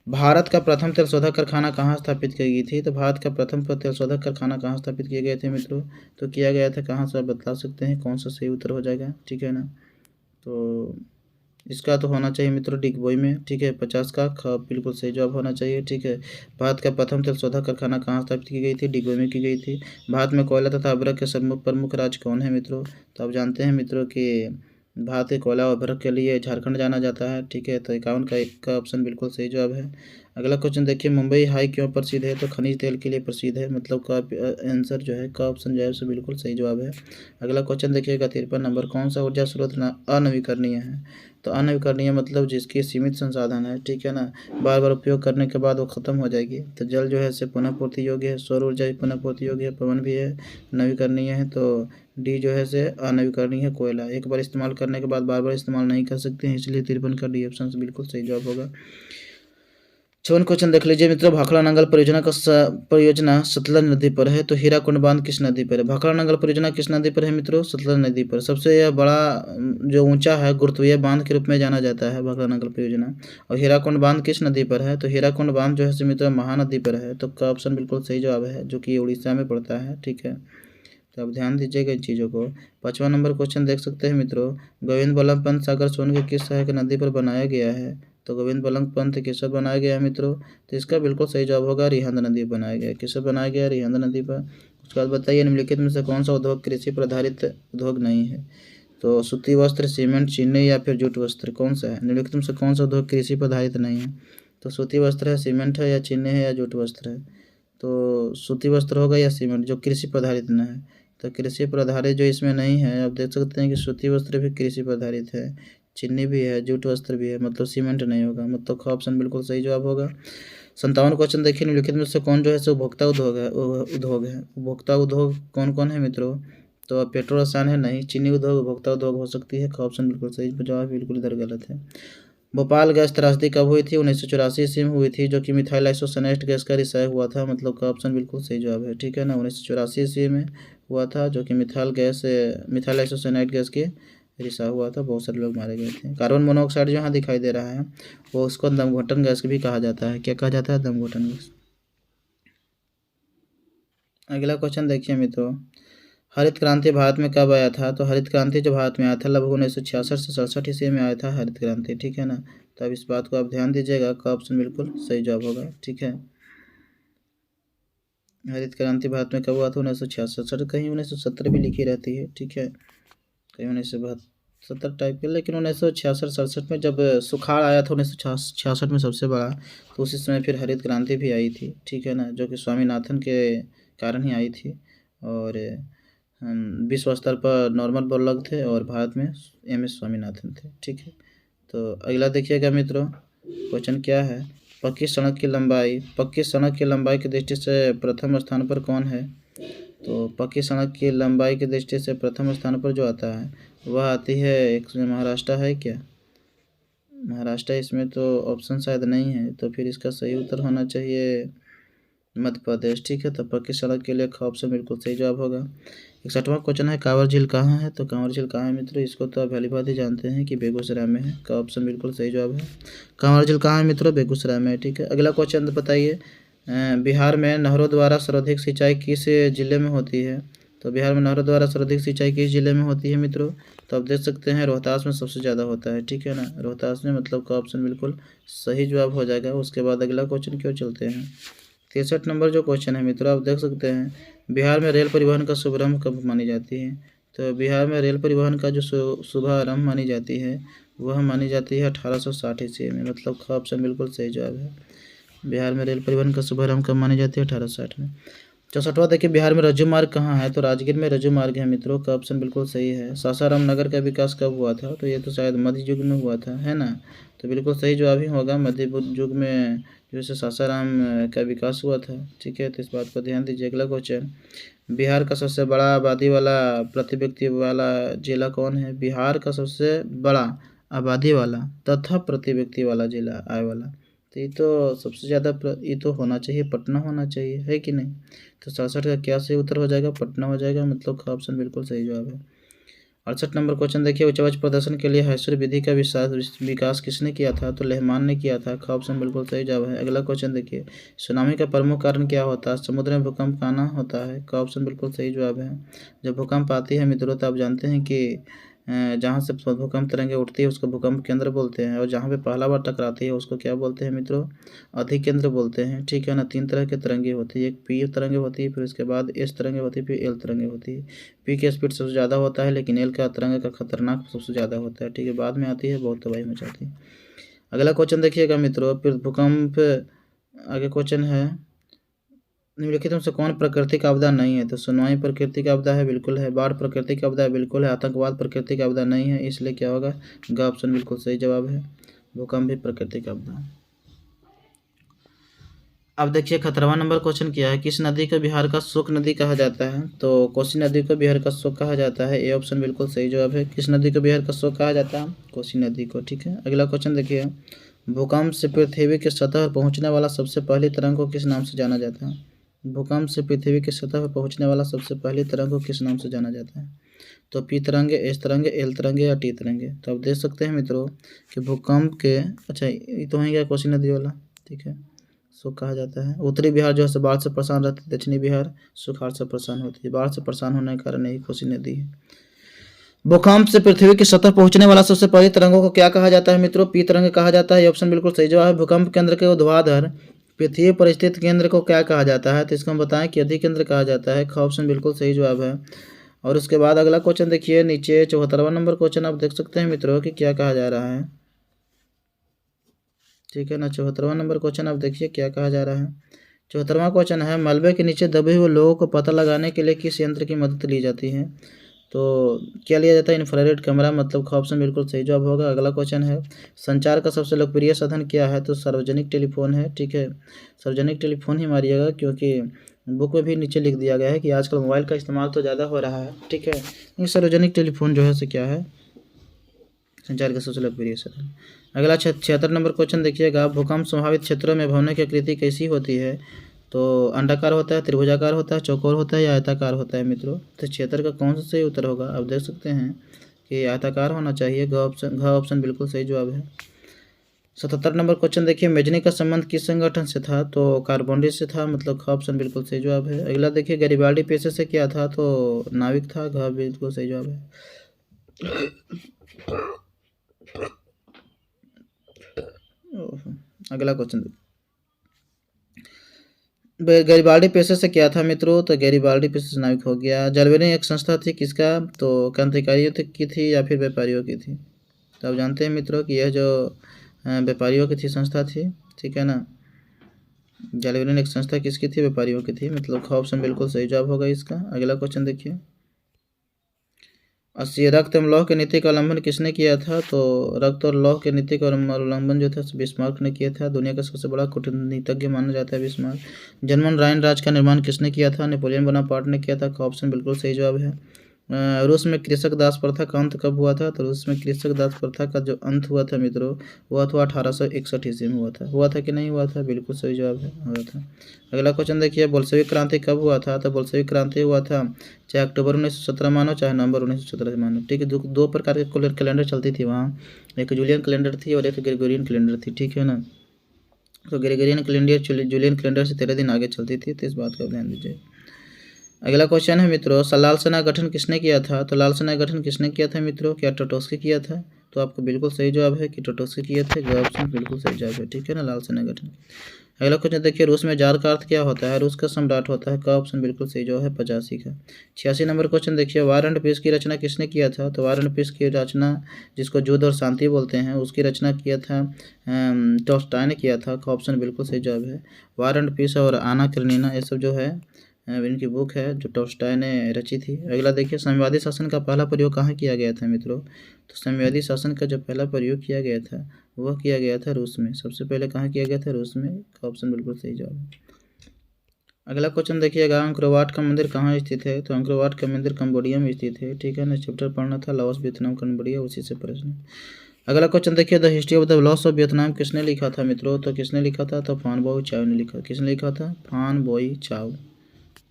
भारत का प्रथम तेल शोधक कारखाना कहाँ स्थापित की गई थी? तो भारत का प्रथम तेल शोधक कारखाना कहाँ स्थापित किए गए थे मित्रों? तो किया गया था कहाँ से, आप बता सकते हैं कौन सा सही उत्तर हो जाएगा। ठीक है ना, तो इसका तो होना चाहिए मित्रों डिगबोई में। ठीक है, 50 का बिल्कुल सही जवाब होना चाहिए। ठीक है, भारत का प्रथम तेल शोधक कारखाना कहाँ स्थापित की गई थी? डिगबोई में की गई थी। भारत में कोयला तथा अभ्रक के प्रमुख राज्य कौन है मित्रों? तो आप जानते हैं मित्रों कि भारत के कोयला और अभ्रक के लिए झारखंड जाना जाता है। ठीक है, तो 51 का 1 का ऑप्शन बिल्कुल सही जवाब है। अगला क्वेश्चन देखिए, मुंबई हाई क्यों प्रसिद्ध है? तो खनिज तेल के लिए प्रसिद्ध है। मतलब का आंसर जो है का ऑप्शन जो है उससे बिल्कुल सही जवाब है। अगला क्वेश्चन देखिएगा 53 नंबर, कौन सा ऊर्जा स्रोत अनवीकरणीय है? तो अनवीकरणीय मतलब जिसकी सीमित संसाधन है। ठीक है ना, बार बार उपयोग करने के बाद वो खत्म हो जाएगी। तो जल जो है से पुनः पूर्ति योग्य है, सौर ऊर्जा भी पुनः पूर्ति योग्य है, पवन भी है, नवीकरणीय है। तो डी जो है से अनवीकरणीय है कोयला। एक बार इस्तेमाल करने के बाद बार बार इस्तेमाल नहीं कर सकते हैं, इसलिए 53 का डी ऑप्शन बिल्कुल सही जवाब होगा। 54 क्वेश्चन देख लीजिए मित्रों, भाखड़ा नंगल परियोजना सतलज नदी पर है। तो हीराकुंड बांध किस नदी पर है? भाखड़ा नंगल परियोजना किस नदी पर है मित्रों? सतलज नदी पर। सबसे यह बड़ा जो ऊंचा है गुरुत्वीय बांध के रूप में जाना जाता है भाखड़ा नंगल परियोजना। और हीराकुंड बांध किस नदी पर है? तो हीराकुंड बांध जो है मित्रों महानदी पर है। तो का ऑप्शन बिल्कुल सही जवाब है, जो कि उड़ीसा में पड़ता है। ठीक है, तो आप ध्यान दीजिएगा इन चीज़ों को। 5वां नंबर क्वेश्चन देख सकते हैं मित्रों, गोविंद बल्लभ पंत सागर सोन के किस सहायक नदी पर बनाया गया है? तो गोविंद बल्लभ पंत किस पर बनाया गया है मित्रों? तो इसका बिल्कुल सही जवाब होगा रिहंद नदी पर बनाया गया है। किस पर बनाया गया है? रिहंद नदी पर। उसके बाद बताइए निम्नलिखित में से कौन सा उद्योग कृषि पर आधारित उद्योग नहीं है? तो सूती वस्त्र, सीमेंट, चीनी या फिर जूट वस्त्र, कौन सा है? निम्नलिखित में से कौन सा उद्योग कृषि पर आधारित नहीं है? तो सूती वस्त्र है, सीमेंट है या चीनी है या जूट वस्त्र है? तो सूती वस्त्र होगा या सीमेंट जो कृषि पर आधारित न है। तो कृषि पर आधारित जो इसमें नहीं है, आप देख सकते हैं कि सूती वस्त्र भी कृषि पर आधारित है, चीनी भी है, जूट वस्त्र भी है, मतलब सीमेंट नहीं होगा। मतलब ख ऑप्शन बिल्कुल सही जवाब होगा। 57 क्वेश्चन देखिए, निम्नलिखित में से कौन जो है सो उपभोक्ता उद्योग है? उपभोक्ता उद्योग कौन कौन है मित्रों? तो पेट्रो रसायन है नहीं, चीनी उद्योग उपभोक्ता उद्योग हो सकती है। ख ऑप्शन बिल्कुल सही जवाब, बिल्कुल इधर गलत है। भोपाल गैस त्रासदी कब हुई थी? 1984 ईस्वी में हुई थी, जो कि मिथाइल आइसोसाइनेट गैस का रिसाव हुआ था। मतलब का ऑप्शन बिल्कुल सही जवाब है। ठीक है ना, 1984 ईस्वी में हुआ था, जो कि मिथाइल आइसोसाइनेट गैस के रिसाव हुआ था। बहुत सारे लोग मारे गए थे। कार्बन मोनोऑक्साइड जो यहाँ दिखाई दे रहा है वो उसको दमघोटन गैस भी कहा जाता है। क्या कहा जाता है? दमघोटन गैस। अगला क्वेश्चन देखिए मित्रों, हरित क्रांति भारत में कब आया था? तो हरित क्रांति जो भारत में आया था लगभग 1966 से 67 ईस्वी में आया था हरित क्रांति। ठीक है ना, तो अब इस बात को आप ध्यान दीजिएगा, का ऑप्शन बिल्कुल सही जवाब होगा। ठीक है, हरित क्रांति भारत में कब हुआ था? 1966, कहीं 1970 भी लिखी रहती है। ठीक है, कहीं 1970 टाइप के, लेकिन 1966-67 में जब सुखाड़ आया था 1966 में सबसे बड़ा, तो उसी समय फिर हरित क्रांति भी आई थी। ठीक है ना, जो कि स्वामीनाथन के कारण ही आई थी। और विश्व स्तर पर नॉर्मल बोरलॉग थे और भारत में MS स्वामीनाथन थे। ठीक है, तो अगला देखिएगा मित्रों, क्वेश्चन क्या है, पक्की सड़क की लंबाई की दृष्टि से प्रथम स्थान पर कौन है? तो पक्की सड़क की लंबाई की दृष्टि से प्रथम स्थान पर जो आता है वह आती है, एक महाराष्ट्र है क्या? महाराष्ट्र इसमें तो ऑप्शन शायद नहीं है, तो फिर इसका सही उत्तर होना चाहिए मध्य प्रदेश। ठीक है, तो पक्की सड़क के लिए ख ऑप्शन बिल्कुल सही जवाब होगा। 61वां क्वेश्चन है, कांवर झील कहाँ है? तो कांवर झील कहाँ है मित्रों? इसको तो आप भलीभांति जानते हैं कि बेगूसराय में है। का ऑप्शन बिल्कुल सही जवाब है। कांवर झील कहाँ है मित्रों? बेगूसराय में है। ठीक है, अगला क्वेश्चन बताइए, बिहार में नहरों द्वारा सर्वाधिक सिंचाई किस जिले में होती है? तो बिहार में नहरों द्वारा सर्वाधिक सिंचाई किस जिले में होती है मित्रों? तो आप देख सकते हैं रोहतास में सबसे ज़्यादा होता है, ठीक है ना। रोहतास में मतलब का ऑप्शन बिल्कुल सही जवाब हो जाएगा। उसके बाद अगला क्वेश्चन की ओर चलते हैं। 63 नंबर जो क्वेश्चन है मित्रों, आप देख सकते हैं बिहार में रेल परिवहन का शुभारंभ कब मानी जाती है। तो बिहार में रेल परिवहन का जो शुभारंभ मानी जाती है वह मानी जाती है 1860 ईस्वी में, मतलब का ऑप्शन बिल्कुल सही जवाब है। बिहार में रेल परिवहन का शुभारंभ कब मानी जाती है, 1860 में। 64वां देखिए, बिहार में रज्जू मार्ग कहाँ है। तो राजगीर में रज्जू मार्ग है मित्रों, का ऑप्शन बिल्कुल सही है। सासाराम नगर का विकास कब हुआ था। तो ये तो शायद मध्य युग में हुआ था, है ना। तो बिल्कुल सही जवाब ही होगा, मध्य युग में जैसे सासाराम का विकास हुआ था, ठीक है। तो इस बात को ध्यान दीजिए। अगला क्वेश्चन, बिहार का सबसे बड़ा आबादी वाला प्रति व्यक्ति वाला जिला कौन है। बिहार का सबसे बड़ा आबादी वाला तथा प्रति व्यक्ति वाला जिला आय वाला, तो ये तो सबसे ज़्यादा ये तो होना चाहिए, पटना होना चाहिए, है कि नहीं। तो 67 का क्या सही उत्तर हो जाएगा, पटना हो जाएगा, मतलब का ऑप्शन बिल्कुल सही जवाब है। 68 नंबर क्वेश्चन देखिए, उच्च आवाज प्रदर्शन के लिए हैसुर विधि का विकास किसने किया था। तो लेहमान ने किया था, का ऑप्शन बिल्कुल सही जवाब है। अगला क्वेश्चन देखिए, सुनामी का प्रमुख कारण क्या होता है। समुद्र में भूकंप आना होता है, का ऑप्शन बिल्कुल सही जवाब है। जब भूकंप आती है मित्रों तो आप जानते हैं कि जहाँ से भूकंप तरंगे उठती है उसको भूकंप केंद्र बोलते हैं, और जहाँ पे पहला बार टकराती है उसको क्या बोलते हैं मित्रों, अधिकेंद्र बोलते हैं, ठीक है ना। 3 तरह के तरंगे होती है, एक पी तरंगे होती है, फिर उसके बाद एस तरंगे होती है, फिर एल तरंगे होती है। पी की स्पीड सबसे ज़्यादा होता है, लेकिन एल का तरंगे का खतरनाक सबसे ज़्यादा होता है, ठीक है। बाद में आती है, बहुत तबाही मचाती है। अगला क्वेश्चन देखिएगा मित्रों, फिर भूकंप आगे क्वेश्चन है, निम्नलिखित में से कौन प्राकृतिक आपदा नहीं है। तो सुनामी प्राकृतिक आपदा है, बिल्कुल है। बाढ़ प्राकृतिक आपदा है, बिल्कुल है। आतंकवाद प्राकृतिक आपदा नहीं है, इसलिए क्या होगा, ग ऑप्शन बिल्कुल सही जवाब है। भूकंप भी प्राकृतिक आपदा। अब देखिए 71वां नंबर क्वेश्चन किया है, किस नदी को बिहार का शोक नदी कहा जाता है। तो कोसी नदी को बिहार का शोक कहा जाता है, ये ऑप्शन बिल्कुल सही जवाब है। किस नदी को बिहार का शोक कहा जाता है, कोसी नदी को, ठीक है। अगला क्वेश्चन देखिए, भूकंप से पृथ्वी की सतह पर पहुँचने वाला सबसे पहली तरंग को किस नाम से जाना जाता है। भूकंप से पृथ्वी की सतह पर पहुँचने वाला सबसे पहली तरंग को किस नाम से जाना जाता है। तो पी तरंगे, एस तरंगे, एल तरंगे या टी तरंगे। तो आप देख सकते हैं मित्रों कि भूकंप के, अच्छा ये तो है क्या, कोसी नदी वाला, ठीक है, सुख कहा जाता है। उत्तरी बिहार जो है बाढ़ से परेशान रहती है, दक्षिणी बिहार सुखाड़ से परेशान होती है। बाढ़ से परेशान होने के कारण यही कोसी नदी है। भूकंप से पृथ्वी की सतह पहुंचने वाला सबसे पहली तरंगों को क्या कहा जाता है मित्रों, पी तरंग कहा जाता है, ये ऑप्शन बिल्कुल सही जवाब है। भूकंप केंद्र के ऊर्ध्वाधर पृथ्वी पर स्थित केंद्र को क्या कहा जाता है। तो इसको हम बताएं कि अधिकेंद्र कहा जाता है, ख ऑप्शन बिल्कुल सही जवाब है। और उसके बाद अगला क्वेश्चन देखिए नीचे 74वां नंबर क्वेश्चन, आप देख सकते हैं मित्रों कि क्या कहा जा रहा है, ठीक है ना। 74वां नंबर क्वेश्चन आप देखिए क्या कहा जा रहा है। 74वां क्वेश्चन है, मलबे के नीचे दबे हुए लोगों को पता लगाने के लिए किस यंत्र की मदद ली जाती है। तो क्या लिया जाता है, इंफ्रारेड कैमरा, मतलब का ऑप्शन बिल्कुल सही जवाब होगा। अगला क्वेश्चन है, संचार का सबसे लोकप्रिय साधन क्या है। तो सार्वजनिक टेलीफोन है, ठीक है। सार्वजनिक टेलीफोन ही मारिएगा, क्योंकि बुक में भी नीचे लिख दिया गया है कि आजकल मोबाइल का इस्तेमाल तो ज़्यादा हो रहा है, ठीक है। ये सार्वजनिक टेलीफोन जो है से क्या है, संचार का सबसे लोकप्रिय साधन। अगला 76 नंबर क्वेश्चन देखिएगा, भूकंप संभावित क्षेत्रों में भवनों की आकृति कैसी होती है। तो अंडाकार होता है, त्रिभुजाकार होता है, चौकोर होता है या आयताकार होता है मित्रों। तो क्षेत्र का कौन सा सही उत्तर होगा, आप देख सकते हैं कि आयताकार होना चाहिए, घ ऑप्शन बिल्कुल सही जवाब है। 77 नंबर क्वेश्चन देखिए, मेजनी का संबंध किस संगठन से था। तो कार्बोनिल से था, मतलब ख ऑप्शन बिल्कुल सही जवाब है। अगला देखिए, गरिबाल्डी पेशे से क्या था। तो नाविक था, घ बिल्कुल सही जवाब है। अगला क्वेश्चन, गैरिबाल्डी पेशे से क्या था मित्रों। तो गैरिबाल्डी पेशे से नाविक हो गया। जलवेरी एक संस्था थी किसका, तो क्रांतिकारियों की थी या फिर व्यापारियों की थी। तो आप जानते हैं मित्रों कि यह जो व्यापारियों की थी संस्था थी, ठीक है ना। जलवेरी एक संस्था किसकी थी, व्यापारियों की थी, मतलब ख ऑप्शन बिल्कुल सही जवाब होगा इसका। अगला क्वेश्चन देखिए, 80 रक्त एवं लौह की नीति का उल्लंघन किसने किया था। तो रक्त और लौह की नीति का उल्लंघन जो था बिस्मार्क ने किया था। दुनिया का सबसे बड़ा कूटनीतिज्ञ माना जाता है बिस्मार्क। जर्मन राइन राज का निर्माण किसने किया था, नेपोलियन बोनापार्ट ने किया था, ऑप्शन बिल्कुल सही जवाब है। रूस में कृषक दास प्रथा का अंत कब हुआ था। तो रूस में कृषक दास प्रथा का जो अंत हुआ था मित्रों, हुआ था 1861 ईस्वी में हुआ था कि नहीं हुआ था, बिल्कुल सही जवाब है, हुआ था। अगला क्वेश्चन देखिए, बोल्शेविक क्रांति कब हुआ था। तो बोल्शेविक क्रांति हुआ था चाहे अक्टूबर 1917 मानो चाहे नवंबर 1917 मानो, ठीक है। दो प्रकार के कैलेंडर चलती थी वहाँ, एक जूलियन कैलेंडर थी और एक ग्रेगोरियन कैलेंडर थी, ठीक है ना। तो ग्रेगोरियन कैलेंडर जूलियन कैलेंडर से 13 दिन आगे चलती थी, तो इस बात का ध्यान दीजिए। अगला क्वेश्चन है मित्रों, लाल सेना गठन किसने किया था? तो लाल सेना गठन किसने किया था मित्रों? क्या टोटोस्की किया था? तो आपको बिल्कुल सही जवाब है कि टोटोस्की किए थे। ग ऑप्शन बिल्कुल सही जवाब है, ठीक है ना, लाल सेना गठन। अगला क्वेश्चन देखिए, रूस में जार का अर्थ क्या होता है? रूस का सम्राट होता है। का ऑप्शन बिल्कुल सही जवाब है, 85 का। 86 नंबर क्वेश्चन देखिए, वार एंड पीस की रचना किसने किया था? तो वार एंड पीस की रचना, जिसको युद्ध और शांति बोलते हैं, उसकी रचना किया था टॉल्स्टॉय ने किया था। का ऑप्शन बिल्कुल सही जवाब है। वार एंड पीस और आना करेनिना, ये सब जो है इनकी बुक है जो टॉल्स्टॉय ने रची थी। अगला देखिए, साम्यवादी शासन का पहला प्रयोग कहाँ किया गया था मित्रों? तो साम्यवादी शासन का जो पहला प्रयोग किया गया था वह किया गया था रूस में। सबसे पहले कहाँ किया गया था? रूस में। का ऑप्शन बिल्कुल सही जवाब है। अगला क्वेश्चन देखिएगा, अंकोरवाट का मंदिर कहाँ स्थित है? तो अंकोरवाट का मंदिर कंबोडिया में स्थित है, ठीक है ना। चैप्टर पढ़ना था लाओस, वियतनाम, कंबोडिया, उसी से प्रश्न। अगला क्वेश्चन देखिए, the history of the loss of Vietnam किसने लिखा था मित्रों? तो किसने लिखा था? तो फान बोई चाओ ने लिखा। किसने लिखा था? फान बोई चाओ।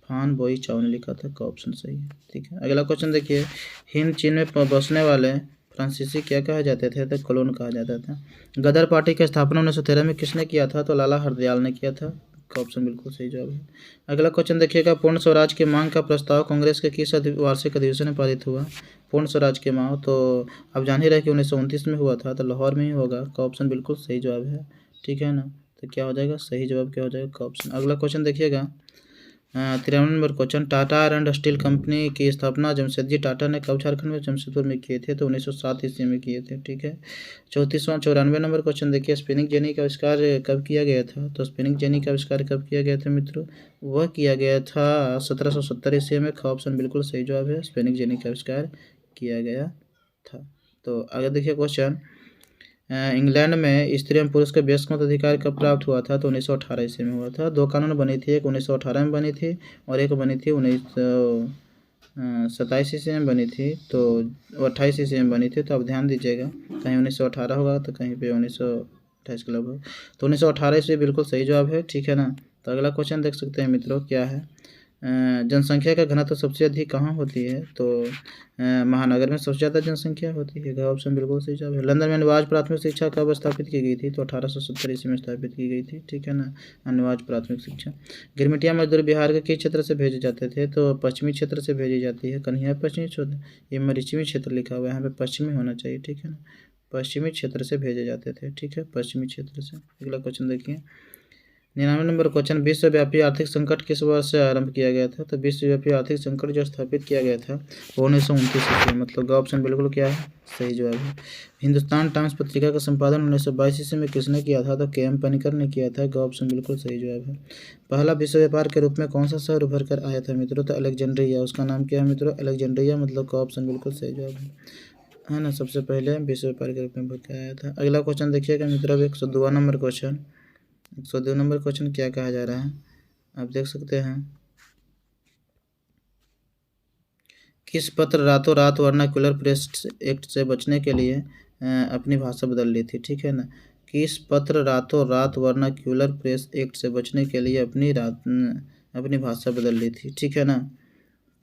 फान बोई चाओ ने लिखा था। का ऑप्शन सही है, ठीक है। अगला क्वेश्चन देखिए, हिंद चीन में बसने वाले फ्रांसीसी क्या कहा जाते थे? तो कॉलोन कहा जाता था। गदर पार्टी की स्थापना 1913 में किसने किया था? तो लाला हरदयाल ने किया था। का ऑप्शन बिल्कुल सही जवाब है। अगला क्वेश्चन देखिएगा, पूर्ण स्वराज की मांग का प्रस्ताव कांग्रेस के किस वार्षिक अधिवेशन में पारित हुआ? पूर्ण स्वराज की मांग तो आप जान ही रहे कि 1929 में हुआ था, तो लाहौर में ही होगा। का ऑप्शन बिल्कुल सही जवाब है, ठीक है ना। तो क्या हो जाएगा? सही जवाब क्या हो जाएगा? का ऑप्शन। अगला क्वेश्चन देखिएगा, 53 number question, Tata iron and steel company की स्थापना जमशेदजी टाटा ने कब झारखंड में जमशेदपुर में किए थे? तो 1907 ईस्वी में किए थे, ठीक है। 94 नंबर क्वेश्चन देखिए, स्पिनिंग जेनी का आविष्कार कब किया गया था? तो स्पिनिंग जेनी का आविष्कार कब किया गया था मित्रों? वह किया गया था 1770 ईस्वी में। का ऑप्शन बिल्कुल सही जवाब है, स्पिनिंग जेनी का आविष्कार किया गया था। तो आगे देखिए क्वेश्चन, इंग्लैंड में स्त्री एवं पुरुष के बेश मत अधिकार कब प्राप्त हुआ था? तो 1918 ईस्वी में हुआ था। 2 कानून बनी थी, एक 1918 में बनी थी और एक बनी थी 1927 ईस्वी में बनी थी। तो 28 ईस्वी में बनी थी। तो आप ध्यान दीजिएगा, कहीं 1918 होगा तो कहीं पे 1928 का लगभग। तो 1918 ईस्वी बिल्कुल सही जवाब है, ठीक है ना। तो अगला क्वेश्चन देख सकते हैं मित्रों, क्या है, जनसंख्या का घनत्व सबसे अधिक कहाँ होती है? तो महानगर में सबसे ज़्यादा जनसंख्या होती है। ऑप्शन बिल्कुल सही जवाब है। लंदन में अनिवार्य प्राथमिक शिक्षा कब स्थापित की गई थी? तो 1870 ईस्वी में स्थापित की गई थी, ठीक है ना, अनिवार्य प्राथमिक शिक्षा। गिरमिटिया मजदूर बिहार के किस क्षेत्र से भेजे जाते थे? तो पश्चिमी क्षेत्र से भेजी जाती है। कन्हैया पश्चिमी क्षेत्र, ये मरीचिमी क्षेत्र लिखा हुआ है, यहाँ पे पश्चिमी होना चाहिए, ठीक है ना। पश्चिमी क्षेत्र से भेजे जाते थे, ठीक है, पश्चिमी क्षेत्र से। अगला क्वेश्चन देखिए, 99 नंबर क्वेश्चन, विश्वव्यापी आर्थिक संकट किस वर्ष से आरंभ किया गया था? तो विश्वव्यापी आर्थिक संकट जो स्थापित किया गया था वो 1929 ईस्वी में। मतलब ऑप्शन बिल्कुल क्या है? सही जवाब है। हिंदुस्तान टाइम्स पत्रिका का संपादन 1922 ईस्वी में किसने किया था? तो के.एम. पनिकर ने किया था। ऑप्शन बिल्कुल सही जवाब है। पहला विश्व व्यापार के रूप में कौन सा शहर उभर कर आया था मित्रों? तो अलेक्जेंड्रिया। उसका नाम क्या है मित्रों? अलेक्जेंड्रिया। मतलब का ऑप्शन बिल्कुल सही जवाब है ना। सबसे पहले विश्व व्यापार के रूप में उभर कर आया था। अगला क्वेश्चन देखिएगा मित्रों, 102 नंबर क्वेश्चन। 102 नंबर क्वेश्चन क्या कहा जा रहा है, आप देख सकते हैं। किस पत्र रातों रात वर्नाक्युलर प्रेस एक्ट से बचने के लिए अपनी भाषा बदल ली थी? ठीक है ना। किस पत्र रातों रात वर्नाक्युलर प्रेस एक्ट से बचने के लिए अपनी भाषा बदल ली थी? ठीक है ना।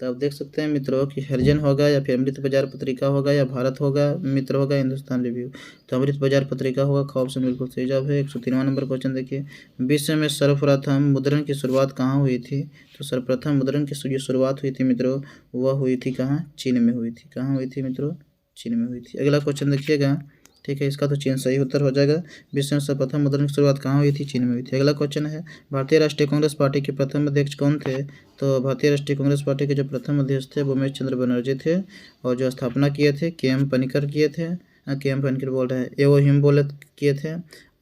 तो आप देख सकते हैं मित्रों कि हरिजन होगा या फिर अमृत बाजार पत्रिका होगा या भारत होगा मित्र होगा हिंदुस्तान रिव्यू। तो अमृत बाजार पत्रिका होगा। का ऑप्शन बिल्कुल सही जवाब है। 103वां नंबर क्वेश्चन देखिए, विश्व में सर्वप्रथम मुद्रण की शुरुआत कहाँ हुई थी? तो सर्वप्रथम मुद्रण की जो शुरुआत हुई थी मित्रों, वह हुई थी कहाँ? चीन में हुई थी। कहाँ हुई थी मित्रों? चीन में हुई थी। अगला क्वेश्चन देखिएगा, ठीक है, इसका तो चीन सही उत्तर हो जाएगा। विश्व में सर्वप्रथम मुद्रण की शुरुआत कहाँ हुई थी? चीन में हुई थी। अगला क्वेश्चन है, भारतीय राष्ट्रीय कांग्रेस पार्टी के प्रथम अध्यक्ष कौन थे? तो भारतीय राष्ट्रीय कांग्रेस पार्टी के जो प्रथम अध्यक्ष थे वो उमेश चंद्र बनर्जी थे, और जो स्थापना किए थे के.एम. पनिकर किए थे। के.एम. पनिकर बोल रहे हैं, एवो ह्यूम बोले किए थे।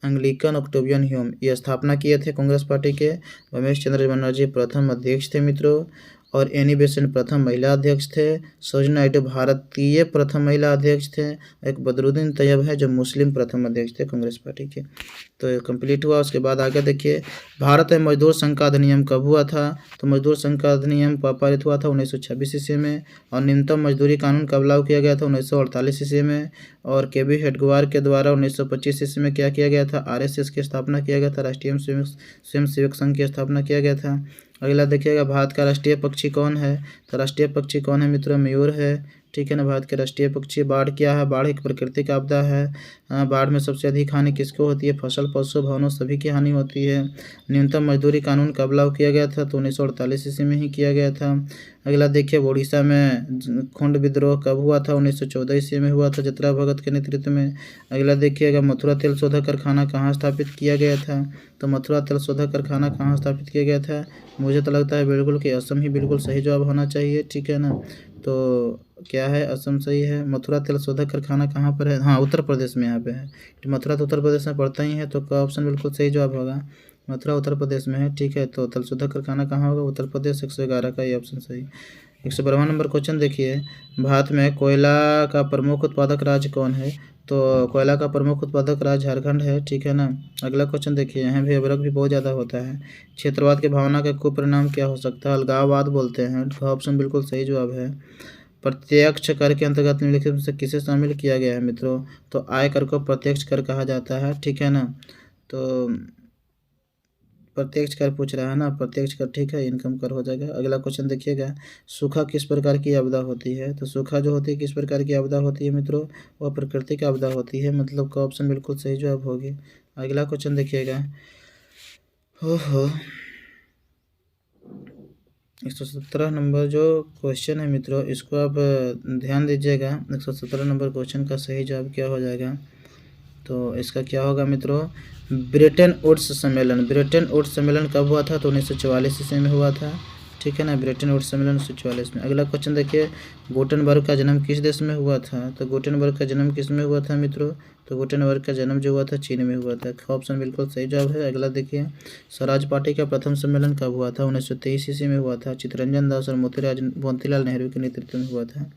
एंग्लिकन ऑक्टेवियन ह्यूम ये स्थापना किए थे कांग्रेस पार्टी के। उमेश चंद्र बनर्जी प्रथम अध्यक्ष थे मित्रों, और एनी बेसेंट प्रथम महिला अध्यक्ष थे। सरोजिनी नायडू भारतीय प्रथम महिला अध्यक्ष थे। एक बदरुद्दीन तैयब है जो मुस्लिम प्रथम अध्यक्ष थे कांग्रेस पार्टी के। तो ये कंप्लीट हुआ। उसके बाद आगे देखिए, भारत में मजदूर संघ का अधिनियम कब हुआ था? तो मजदूर संघ का अधिनियम पारित हुआ था 1926 ईस्वी में। और न्यूनतम मजदूरी कानून कब लागू किया गया था? 1948 ईस्वी में। और के.बी. हेडगेवार के द्वारा 1925 ईस्वी में क्या किया गया था? आरएसएस की स्थापना किया गया था, राष्ट्रीय स्वयंसेवक संघ की स्थापना किया गया था। अगला देखिएगा, भारत का राष्ट्रीय पक्षी कौन है? तो राष्ट्रीय पक्षी कौन है मित्रों? मयूर है। ठीक है ना। भारत के राष्ट्रीय पक्षी। बाढ़ क्या है? बाढ़ एक प्राकृतिक आपदा है। बाढ़ में सबसे अधिक हानि किसको होती है? फसल, पशु, भवनों सभी की हानि होती है। न्यूनतम मजदूरी कानून कब लागू किया गया था? तो 1948 ईस्वी में ही किया गया था। अगला देखिए, उड़ीसा में खोंड विद्रोह कब हुआ था? 1914 ईस्वी में हुआ था, जतरा भगत के नेतृत्व में। अगला देखिएगा, मथुरा तेल शोधक कारखाना कहाँ स्थापित किया गया था? तो मथुरा तेल शोधक कारखाना कहाँ स्थापित किया गया था? मुझे तो लगता है बिल्कुल कि असम ही बिल्कुल सही जवाब होना चाहिए, ठीक है ना। तो क्या है? असम सही है। मथुरा तेल शोधक कारखाना कहाँ पर है? हाँ, उत्तर प्रदेश में यहाँ पे है। मथुरा तो उत्तर प्रदेश में पड़ता ही है, तो का ऑप्शन बिल्कुल सही जवाब होगा। मथुरा उत्तर प्रदेश में है, ठीक है। तो तेल शोधक कारखाना कहाँ होगा? उत्तर प्रदेश। 111 का ये ऑप्शन सही। 112वां नंबर क्वेश्चन देखिए, भारत में कोयला का प्रमुख उत्पादक राज्य कौन है? तो कोयला का प्रमुख उत्पादक राज्य झारखंड है, ठीक है ना। अगला क्वेश्चन देखिए, यहाँ भी अवरक भी बहुत ज़्यादा होता है। क्षेत्रवाद की भावना का कुपरिणाम क्या हो सकता है? अलगाववाद बोलते हैं। ऑप्शन बिल्कुल सही जवाब है। प्रत्यक्ष कर के अंतर्गत निम्नलिखित में से किसे शामिल किया गया है मित्रों? तो आय कर को प्रत्यक्ष कर कहा जाता है, ठीक है ना। तो प्रत्यक्ष कर पूछ रहा है ना, प्रत्यक्ष कर, ठीक है, इनकम कर हो जाएगा। अगला क्वेश्चन देखिएगा, सूखा किस प्रकार की आपदा होती है? तो सूखा जो होती है किस प्रकार की आपदा होती है मित्रों? वह प्राकृतिक आपदा होती है, मतलब का ऑप्शन बिल्कुल सही जवाब होगी। अगला क्वेश्चन देखिएगा, 117 नंबर जो क्वेश्चन है मित्रों, इसको आप ध्यान दीजिएगा। 117 नंबर क्वेश्चन का सही जवाब क्या हो जाएगा? तो इसका क्या होगा मित्रों? ब्रेटन वुड्स सम्मेलन। ब्रेटन वुड्स सम्मेलन कब हुआ था? तो 1944 ईस्वी में हुआ था, ठीक है ना। ब्रेटन वुड्स सम्मेलन 1944 में। अगला क्वेश्चन देखिए, गुटेनबर्ग का जन्म किस देश में हुआ था? तो गुटेनबर्ग का जन्म किस में हुआ था मित्रों? तो गुटेनबर्ग का जन्म जो हुआ था चीन में हुआ था। ऑप्शन बिल्कुल सही जवाब है। अगला देखिए, स्वराज पार्टी का प्रथम सम्मेलन कब हुआ था? 1923 ईस्वी में हुआ था। चित्तरंजन दास और मोतीलाल नेहरू के नेतृत्व में हुआ था,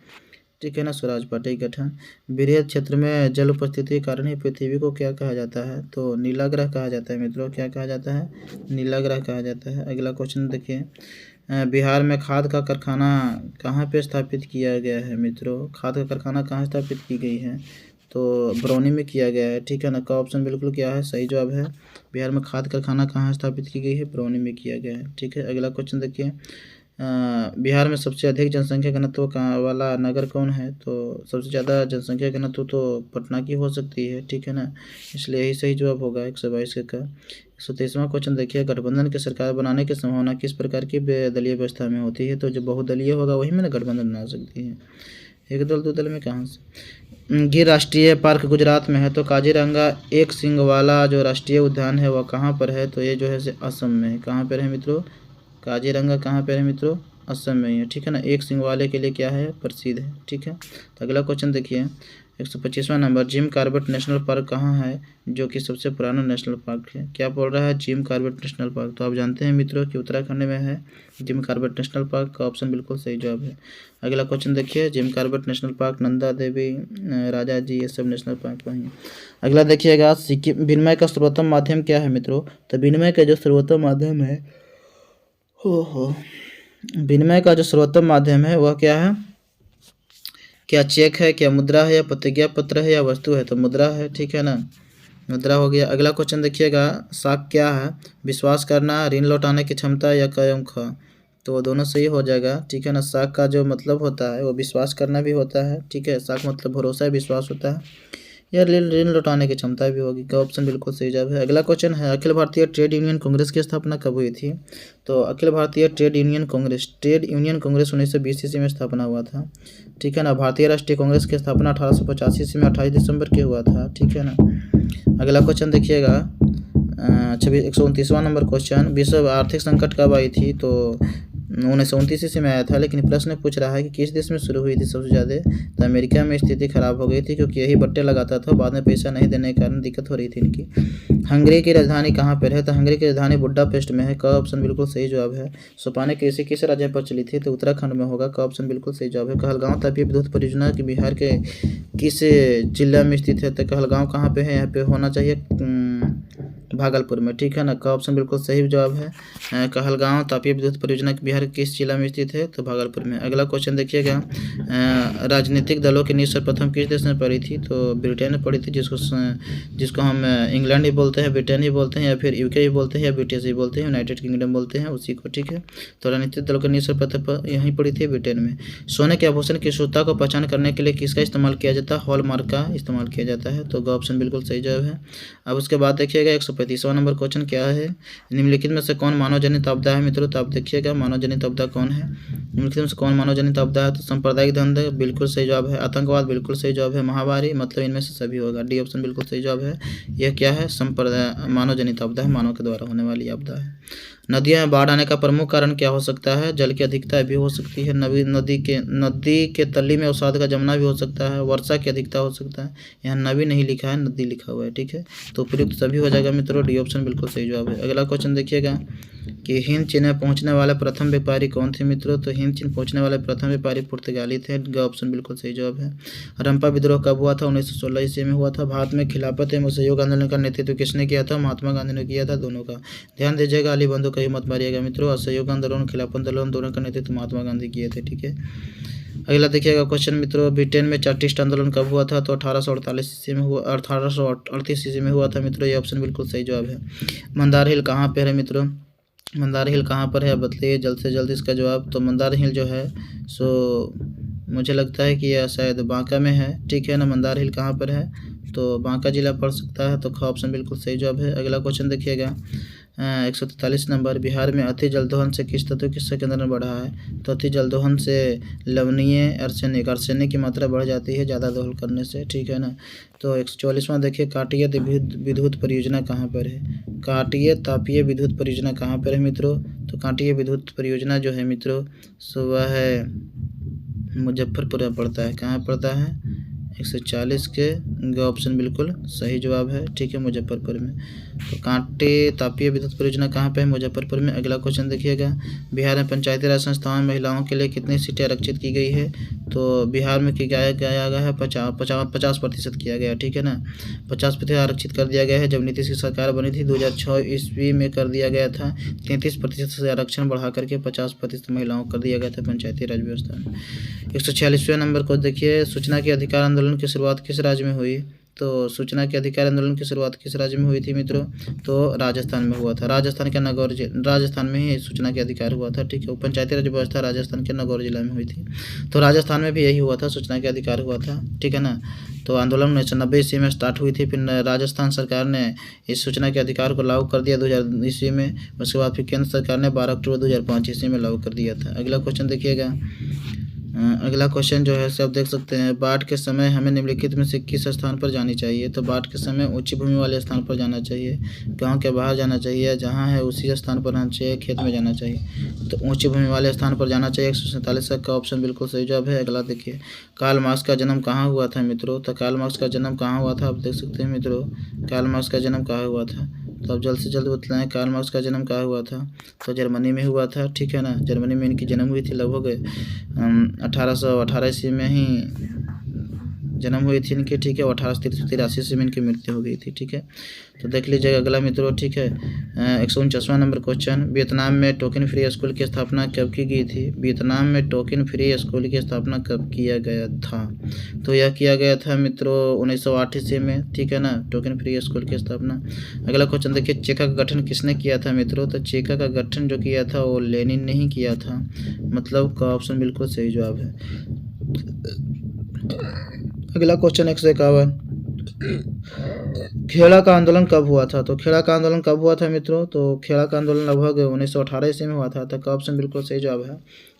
ठीक है ना। स्वराज पार्टी गठन। बृहद क्षेत्र में जल उपस्थिति के कारण ही पृथ्वी को क्या कहा जाता है? तो नीला ग्रह कहा जाता है मित्रों। क्या कहा जाता है? नीला ग्रह कहा जाता है। अगला क्वेश्चन देखिए, बिहार में खाद का कारखाना कहाँ पे स्थापित किया गया है मित्रों? खाद का कारखाना कहाँ स्थापित की गई है? तो बरौनी में किया गया है, ठीक है ना। का ऑप्शन बिल्कुल क्या है? सही जवाब है। बिहार में खाद कारखाना कहाँ स्थापित की गई है? बरौनी में किया गया है, ठीक है। अगला क्वेश्चन देखिए, बिहार में सबसे अधिक जनसंख्या घनत्व वाला नगर कौन है? तो सबसे ज़्यादा जनसंख्या घनत्व तो पटना की हो सकती है, ठीक है ना, इसलिए यही सही जवाब होगा 122 का। 123वां क्वेश्चन देखिए, गठबंधन की सरकार बनाने की संभावना किस प्रकार की दलीय व्यवस्था में होती है? तो जो बहुदलीय होगा वही में ना गठबंधन बना सकती है, एक दल दो दल में कहाँ से। गिर राष्ट्रीय पार्क गुजरात में है। तो काजीरंगा एक सींग वाला जो राष्ट्रीय उद्यान है वह कहाँ पर है? तो ये जो है असम में है। कहाँ पर है मित्रों? काजीरंगा कहाँ पर है मित्रों? असम में ही है, ठीक है ना। एक सिंह वाले के लिए क्या है? प्रसिद्ध है, ठीक है। तो अगला क्वेश्चन देखिए, 125वां नंबर, जिम कॉर्बेट नेशनल पार्क कहाँ है जो कि सबसे पुराना नेशनल पार्क है? क्या बोल रहा है? Jim Corbett national park. तो आप जानते हैं मित्रों कि उत्तराखंड में है जिम कॉर्बेट नेशनल पार्क। का ऑप्शन बिल्कुल सही जवाब है। अगला क्वेश्चन देखिए, Jim Corbett national park, Nanda Devi, Rajaji, ये सब नेशनल पार्क वहीं। अगला देखिएगा, सिक्किम विनिमय का सर्वोत्तम माध्यम क्या है मित्रों? तो विनिमय का जो सर्वोत्तम माध्यम है, विनिमय का जो सर्वोत्तम माध्यम है वह क्या है? क्या चेक है, क्या मुद्रा है, या प्रतिज्ञा पत्र है, या वस्तु है? तो मुद्रा है, ठीक है ना, मुद्रा हो गया। अगला क्वेश्चन देखिएगा, साख क्या है? विश्वास करना, ऋण लौटाने की क्षमता, या कयम ख। तो दोनों सही हो जाएगा, ठीक है ना। साख का जो मतलब होता है वो विश्वास करना भी होता है, ठीक है। साख मतलब भरोसा, विश्वास होता है, या ऋण लौटाने की क्षमता भी होगी। का ऑप्शन बिल्कुल सही जवाब है। अगला क्वेश्चन है, अखिल भारतीय ट्रेड यूनियन कांग्रेस की स्थापना कब हुई थी? तो अखिल भारतीय ट्रेड यूनियन कांग्रेस 1920 ईस्वी में स्थापना हुआ था, ठीक है ना। भारतीय राष्ट्रीय कांग्रेस की स्थापना 1885 ईस्वी में 28 दिसंबर के हुआ था, ठीक है ना। अगला क्वेश्चन देखिएगा, 129वां नंबर क्वेश्चन, विश्व आर्थिक संकट कब आई थी? तो 1929 ईस्वी में आया था, लेकिन प्रश्न पूछ रहा है कि किस देश में शुरू हुई थी सबसे ज़्यादा? तो अमेरिका में स्थिति खराब हो गई थी, क्योंकि यही बट्टे लगाता था, बाद में पैसा नहीं देने के कारण दिक्कत हो रही थी इनकी। हंगरी की राजधानी कहाँ पर है? तो हंगरी की राजधानी बुडापेस्ट में है। का ऑप्शन बिल्कुल सही जवाब है। सोपानी कृषि किस राज्य पर चली थी? तो उत्तराखंड में होगा। का ऑप्शन बिल्कुल सही जवाब है। कहलगांव तापीय विद्युत परियोजना की बिहार के किस जिला में स्थित है? तो कहलगांव कहाँ पे है? यहाँ पे होना चाहिए भागलपुर में, ठीक है ना। का ऑप्शन बिल्कुल सही जवाब है। कहलगांव तापीय विद्युत परियोजना बिहार के किस जिला में स्थित है, तो भागलपुर में। अगला क्वेश्चन देखिएगा, राजनीतिक दलों की नींव सर्वप्रथम किस देश में पड़ी थी, तो ब्रिटेन में पड़ी थी, जिसको हम इंग्लैंड ही बोलते हैं, ब्रिटेन ही बोलते हैं, या फिर यूके ही बोलते हैं, या ब्रिटिश ही बोलते हैं, यूनाइटेड किंगडम बोलते हैं उसी को, ठीक है। तो राजनीतिक दलों की नींव सर्वप्रथम यहीं पड़ी थी, ब्रिटेन में। सोने के आभूषण की शुद्धता को पहचान करने के लिए किसका इस्तेमाल किया जाता है, हॉलमार्क का इस्तेमाल किया जाता है, तो ऑप्शन बिल्कुल सही जवाब है। अब उसके बाद देखिएगा 135वां नंबर क्वेश्चन क्या है, निम्नलिखित में से कौन मानव जनित आपदा है मित्रों, तो आप देखिएगा मानव जनित आपदा कौन है, निम्नलिखित में से कौन मानव जनित आपदा है, तो सांप्रदायिक द्वंद्व बिल्कुल सही जवाब है, आतंकवाद बिल्कुल सही जवाब है, महामारी मतलब इनमें से सभी होगा, डी ऑप्शन बिल्कुल सही जवाब है। यह क्या है, मानव जनित आपदा है, मानव के द्वारा होने वाली आपदा है। नदियों में बाढ़ आने का प्रमुख कारण क्या हो सकता है, जल की अधिकता भी हो सकती है, नदी के तली में अवसाद का जमना भी हो सकता है, वर्षा की अधिकता हो सकता है। यहाँ नदी नहीं लिखा है, नदी लिखा हुआ है, ठीक है। तो उपयुक्त सभी हो जाएगा मित्रों, डी ऑप्शन बिल्कुल सही जवाब है। अगला क्वेश्चन देखिएगा कि हिंद चीन में पहुंचने वाले प्रथम व्यापारी कौन थे मित्रों, तो हिंद चीन पहुंचने वाले प्रथम व्यापारी पुर्तगाली थे, ऑप्शन बिल्कुल सही जवाब है। रंपा विद्रोह कब हुआ था, 1916 ईस्वी में हुआ था। भारत में खिलाफत एवं असहयोग आंदोलन का नेतृत्व किसने किया था, महात्मा गांधी ने किया था, दोनों का। ध्यान दीजिएगा, अली बंधु कहीं मत मारिएगा मित्रों, असहयोग आंदोलन खिलाफत आंदोलन दोनों का नेतृत्व महात्मा गांधी किए थे, ठीक है। अगला देखिएगा क्वेश्चन मित्रों, ब्रिटेन में चार्टिस्ट आंदोलन कब हुआ था, तो 1848 ईस्वी में हुआ, 1838 ईस्वी में हुआ था मित्रों, ये ऑप्शन बिल्कुल सही जवाब है। मंदार हिल कहाँ पर है मित्रों, मंदार हिल कहाँ पर है, बताइए जल्द से जल्द इसका जवाब। तो मंदार हिल जो है सो मुझे लगता है कि यह शायद बांका में है, ठीक है ना। मंदार हिल कहाँ पर है, तो बांका जिला पड़ सकता है, तो ख ऑप्शन बिल्कुल सही जवाब है। अगला क्वेश्चन देखिएगा 143 नंबर, बिहार में अति जलदोहन से किस तत्व की संकेंद्रण बढ़ा है, तो अति जलदोहन से लवणीय आर्सेनिक की मात्रा बढ़ जाती है ज़्यादा दोहन करने से, ठीक है ना। तो 144वां देखिए, काटीय विद्युत परियोजना कहाँ पर है, काटीय तापीय विद्युत परियोजना कहाँ पर है मित्रों, तो काटीय विद्युत परियोजना जो है मित्रों सो वह है मुजफ्फरपुर में पड़ता है, कहाँ पड़ता है, 140 के ऑप्शन बिल्कुल सही जवाब है, ठीक है, मुजफ्फरपुर में। तो कांटे तापीय विद्युत परियोजना कहाँ पे है, मुजफ्फरपुर में। अगला क्वेश्चन देखिएगा, बिहार में पंचायती राज संस्थाओं में महिलाओं के लिए कितनी सीटें आरक्षित की गई है, तो बिहार में किया गया है 50% किया गया, ठीक है ना। 50% आरक्षित कर दिया गया है, जब नीतीश की सरकार बनी थी 2006 ईस्वी में कर दिया गया था। 33% से आरक्षण बढ़ा करके 50% महिलाओं कर दिया गया था पंचायती राज व्यवस्था में। 146वें नंबर को देखिए, सूचना के अधिकार आंदोलन की शुरुआत किस राज्य में हुई, तो सूचना के अधिकार आंदोलन की शुरुआत किस राज्य में हुई थी मित्रों, तो राजस्थान में हुआ था। राजस्थान के नागौर राजस्थान में ही सूचना के अधिकार हुआ था, ठीक है। पंचायती राज व्यवस्था राजस्थान के नागौर जिला में हुई थी, तो राजस्थान में भी यही हुआ था, सूचना के अधिकार हुआ था, ठीक है ना। तो आंदोलन 1990 ईस्वी में स्टार्ट हुई थी, फिर राजस्थान सरकार ने इस सूचना के अधिकार को लागू कर दिया 2000 ईस्वी में। उसके बाद फिर केंद्र सरकार ने 12 अक्टूबर 2005 ईस्वी में लागू कर दिया था। अगला क्वेश्चन देखिएगा, अगला क्वेश्चन जो है आप देख सकते हैं, बाढ़ के समय हमें निम्नलिखित में से किस स्थान पर जानी चाहिए, तो बाढ़ के समय ऊंची भूमि वाले स्थान पर जाना चाहिए, गांव के बाहर जाना चाहिए, जहां है उसी स्थान पर रहना चाहिए, खेत में जाना चाहिए, तो ऊंची भूमि वाले स्थान पर जाना चाहिए। 147 का ऑप्शन बिल्कुल सही जवाब है। अगला देखिए, कार्ल मार्क्स का जन्म कहाँ हुआ था मित्रों, तो कार्ल मार्क्स का जन्म कहाँ हुआ था, आप देख सकते हैं मित्रों, कार्ल मार्क्स का जन्म कहाँ हुआ था, तो आप जल्द से जल्द बतलाएं कार्ल मार्क्स का जन्म कहाँ हुआ था, तो जर्मनी में हुआ था, ठीक है ना। जर्मनी में इनकी जन्म हुई थी, लगभग 1818 ईस्वी में ही जन्म हुई थी इनकी, ठीक है। 1883 ईस्वी में इनकी मृत्यु हो गई थी, ठीक है। तो देख लीजिएगा अगला मित्रों, ठीक है। 149वां नंबर क्वेश्चन, वियतनाम में टोकन फ्री स्कूल की स्थापना कब की गई थी, वियतनाम में टोकन फ्री स्कूल की स्थापना कब किया गया था, तो यह किया गया था मित्रों 1908 ईस्वी में, ठीक है ना, टोकन फ्री स्कूल की स्थापना। अगला क्वेश्चन देखिए, चेका का गठन किसने किया था मित्रों, तो चेका का गठन जो किया था वो लेनिन ने ही किया था, मतलब का ऑप्शन बिल्कुल सही जवाब है। अगला क्वेश्चन 151, खेड़ा का आंदोलन कब हुआ था, तो खेड़ा का आंदोलन कब हुआ था मित्रों, तो खेड़ा का आंदोलन लगभग 1918 ईस्वी में हुआ था, तो का ऑप्शन बिल्कुल सही जवाब है।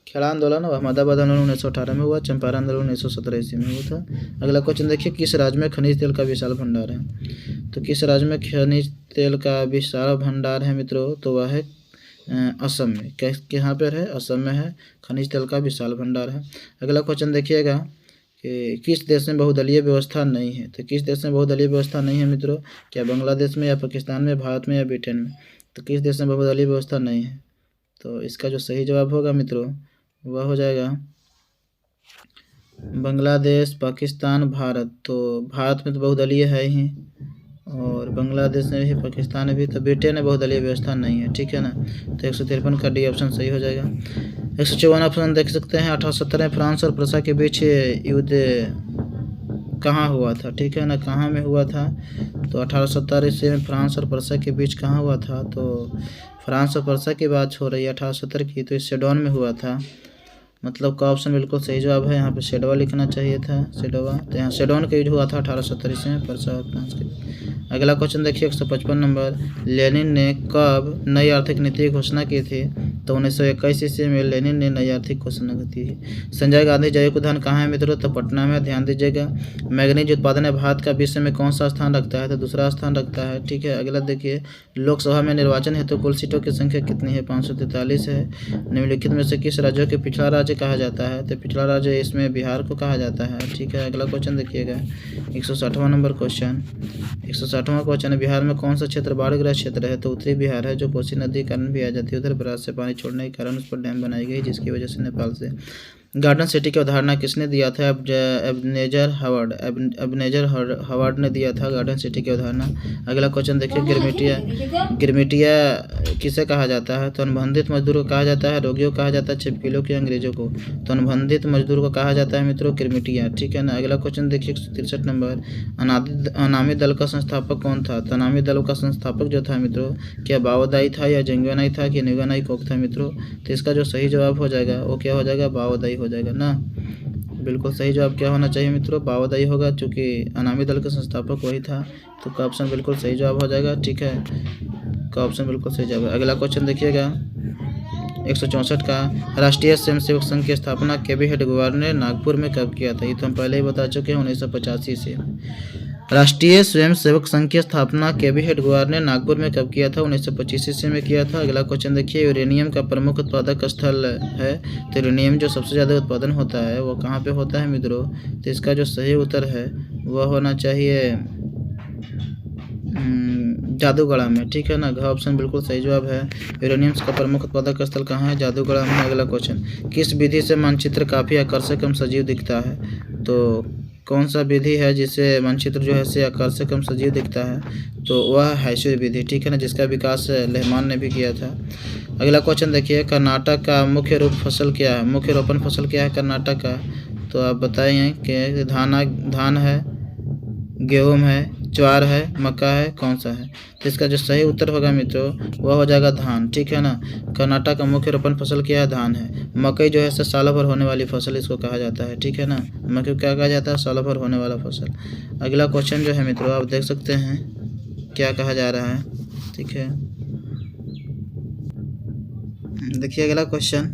खेड़ा आंदोलन और अहमदाबाद आंदोलन 1918 में हुआ, चंपारण आंदोलन 1917 ईस्वी में हुआ था। अगला क्वेश्चन देखिए, किस राज्य में खनिज तेल का विशाल भंडार है, तो किस राज्य में खनिज तेल का विशाल भंडार है मित्रों, तो वह है असम में। कहाँ पर है, असम में है, खनिज तेल का विशाल भंडार है। अगला क्वेश्चन देखिएगा कि किस देश में बहुदलीय व्यवस्था नहीं है, तो किस देश में बहुदलीय व्यवस्था नहीं है मित्रों, क्या बांग्लादेश में या पाकिस्तान में, भारत में या ब्रिटेन में, तो किस देश में बहुदलीय व्यवस्था नहीं है, तो इसका जो सही जवाब होगा मित्रों वह हो जाएगा बांग्लादेश, पाकिस्तान, भारत। तो भारत में तो बहुदलीय है ही, और बांग्लादेश में भी, पाकिस्तान में भी। तो ब्रिटेन में बहुदलीय व्यवस्था नहीं है, ठीक है ना। तो 153 का डी ऑप्शन सही हो जाएगा। 154 ऑप्शन देख सकते हैं। 1870 में फ्रांस और प्रसा के बीच युद्ध कहाँ हुआ था, ठीक है ना, कहाँ में हुआ था। तो 1870 ईस्वी में फ्रांस और प्रसा के बीच कहाँ हुआ था, तो फ्रांस और प्रसा की बात हो रही है 1870 की, तो इस सेडोन में हुआ था। मतलब का ऑप्शन बिल्कुल सही जवाब है। यहाँ पे शेडवा लिखना चाहिए था, शेडवा। तो यहाँ सेडोन का युद्ध हुआ था 1870 ईस्वी में प्रसा और फ्रांस के। अगला क्वेश्चन देखिए 155 नंबर। लेनिन ने कब नई आर्थिक नीति की घोषणा की थी, तो 1921 ईस्वी में लेनिन ने नई आर्थिक घोषणा की थी। संजय गांधी जैविक उद्यान कहाँ है मित्रों, तो पटना में। ध्यान दीजिएगा। मैग्नीज उत्पादन में भारत का विश्व में कौन सा स्थान रखता है, तो दूसरा स्थान रखता है, ठीक है। अगला देखिए, लोकसभा में निर्वाचन हेतु कुल सीटों की संख्या कितनी है, 543 है। निम्नलिखित में से किस राज्यों के पिछड़ा राज्य कहा जाता है, तो पिछड़ा राज्य इसमें बिहार को कहा जाता है, ठीक है। अगला क्वेश्चन देखिएगा 160वां नंबर क्वेश्चन। 160वां क्वेश्चन है, बिहार में कौन सा क्षेत्र बाढ़ग्रस्त क्षेत्र है, तो उत्तरी बिहार है, जो कोसी नदी के कारण भी आ जाती है। उधर बराज से पानी छोड़ने के कारण उस पर डैम बनाई गई, जिसकी वजह से नेपाल से। गार्डन सिटी की अवधारणा किसने दिया था, एबनेजर हावर्ड ने दिया था गार्डन सिटी की अवधारणा। अगला क्वेश्चन देखिए, गिरमिटिया किसे कहा जाता है, तो अनुबंधित मजदूर को कहा जाता है, रोगियों को कहा जाता है, छिपकलियों के अंग्रेजों को। तो अनुबंधित मजदूर को कहा जाता है मित्रों गिरमिटिया, ठीक है ना। अगला क्वेश्चन देखिए 163 नंबर। अनामी दल का संस्थापक कौन था, तो अनामी दल का संस्थापक जो था मित्रों, क्या बावदाई था या जंगवेनाई था कि न्यूगानाई कोक था मित्रों। तो इसका जो सही जवाब हो जाएगा वो क्या हो जाएगा, बावदाई हो जाएगा ना। बिल्कुल सही जवाब क्या होना चाहिए मित्रों, बावदाई होगा, क्योंकि अनामी दल का संस्थापक वही था। तो का ऑप्शन बिल्कुल सही जवाब हो जाएगा, ठीक है। का ऑप्शन बिल्कुल सही जवाब है। अगला क्वेश्चन देखिएगा 164 का। राष्ट्रीय स्वयंसेवक संघ की स्थापना केबी हेडगेवार ने नागपुर में कब किया था, ये तो हम पहले ही बता चुके हैं 1985 से। राष्ट्रीय स्वयंसेवक संघ की स्थापना केबी हेडगेवार ने नागपुर में कब किया था, 1925 ईस्वी में किया था। अगला क्वेश्चन देखिए, यूरेनियम का प्रमुख उत्पादक स्थल है, तो यूरेनियम जो सबसे ज़्यादा उत्पादन होता है वो कहाँ पे होता है मित्रों। तो इसका जो सही उत्तर है वह होना चाहिए जादूगढ़ा में, ठीक है ना। घ ऑप्शन बिल्कुल सही जवाब है। यूरेनियम का प्रमुख उत्पादक स्थल कहाँ है, जादूगढ़ा में। अगला क्वेश्चन, किस विधि से मानचित्र काफ़ी आकर्षक एवं सजीव दिखता है, तो कौन सा विधि है जिससे मानचित्र जो है से आकर्षक एवं सजीव दिखता है, तो वह हैशर विधि, ठीक है ना, जिसका विकास लेहमान ने भी किया था। अगला क्वेश्चन देखिए, कर्नाटक का मुख्य फसल क्या है, मुख्य रोपण फसल क्या है कर्नाटक का, तो आप बताइए कि धान है, गेहूँ है, ज्वार है, मक्का है, कौन सा है। तो इसका जो सही उत्तर होगा मित्रों वह हो जाएगा धान, ठीक है ना। कर्नाटक का मुख्य रोपण फसल क्या है, धान है। मकई जो है साल भर होने वाली फसल इसको कहा जाता है, ठीक है ना। मकई क्या कहा जाता है, साल भर होने वाला फसल। अगला क्वेश्चन जो है मित्रों आप देख सकते हैं क्या कहा जा रहा है, ठीक है। देखिए अगला क्वेश्चन,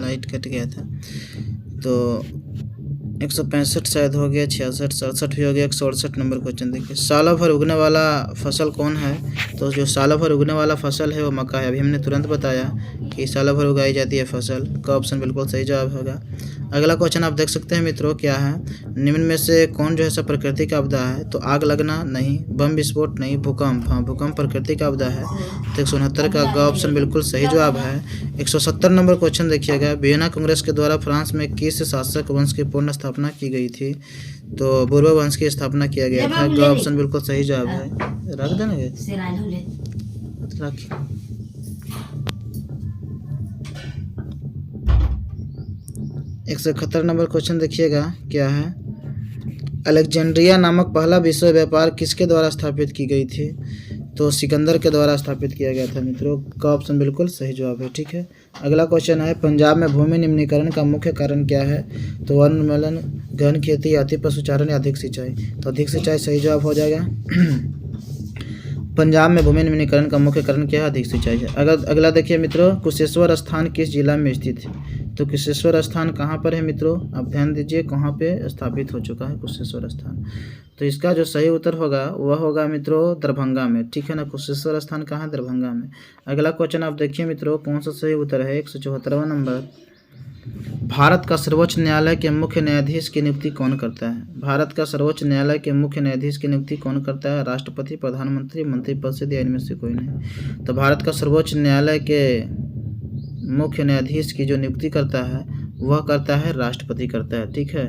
लाइट कट गया था, तो 165 शायद हो गया, 66 67 भी हो गया। 168 नंबर क्वेश्चन देखिए, साल भर उगने वाला फसल कौन है, तो जो साल भर उगने वाला फसल है वो मक्का है। अभी हमने तुरंत बताया कि साल भर उगाई जाती है फसल, का ऑप्शन बिल्कुल सही जवाब होगा। अगला क्वेश्चन आप देख सकते हैं मित्रों क्या है, निम्न में से कौन जो है सब प्राकृतिक आपदा है, तो आग लगना नहीं, बम विस्फोट नहीं, भूकंप, हाँ भूकंप प्राकृतिक आपदा है। तो 169 का ऑप्शन बिल्कुल सही जवाब है। 170 नंबर क्वेश्चन देखिएगा, वियना कांग्रेस के द्वारा फ्रांस में किस शासक वंश की पूर्ण स्थापना की गई थी, तो बुर्बा वंश की स्थापना किया गया था। का ऑप्शन बिल्कुल सही जवाब है। रख देना 171 नंबर क्वेश्चन देखिएगा क्या है, अलेक्जेंड्रिया नामक पहला विश्व व्यापार किसके द्वारा स्थापित की गई थी, तो सिकंदर के द्वारा स्थापित किया गया था मित्रों। का ऑप्शन बिल्कुल सही जवाब है, ठीक है। अगला क्वेश्चन है, पंजाब में भूमि निम्नीकरण का मुख्य कारण क्या है, तो वन उन्मूलन, गहन खेती, अति पशुचारण या अधिक सिंचाई। तो अधिक सिंचाई सही जवाब हो जाएगा। पंजाब में भूमि निम्नीकरण का मुख्य कारण क्या है, अधिक सिंचाई है। अगला देखिए मित्रों, कुशेश्वर स्थान किस जिला में स्थित है, तो कुशेश्वर स्थान कहाँ पर है मित्रों, आप ध्यान दीजिए कहाँ पे स्थापित हो चुका है कुशेश्वर स्थान। तो इसका जो सही उत्तर होगा वह होगा मित्रों दरभंगा में, ठीक है ना। कुशेश्वर स्थान कहाँ, दरभंगा में। अगला क्वेश्चन आप देखिए मित्रों कौन सा सही उत्तर है, 174वां नंबर, भारत का सर्वोच्च न्यायालय के मुख्य न्यायाधीश की नियुक्ति कौन करता है, भारत का सर्वोच्च न्यायालय के मुख्य न्यायाधीश की नियुक्ति कौन करता है, राष्ट्रपति, प्रधानमंत्री, मंत्रिपरिषद या इनमें से कोई नहीं। तो भारत का सर्वोच्च न्यायालय के मुख्य न्यायाधीश की जो नियुक्ति करता है वह करता है राष्ट्रपति करता है, ठीक है।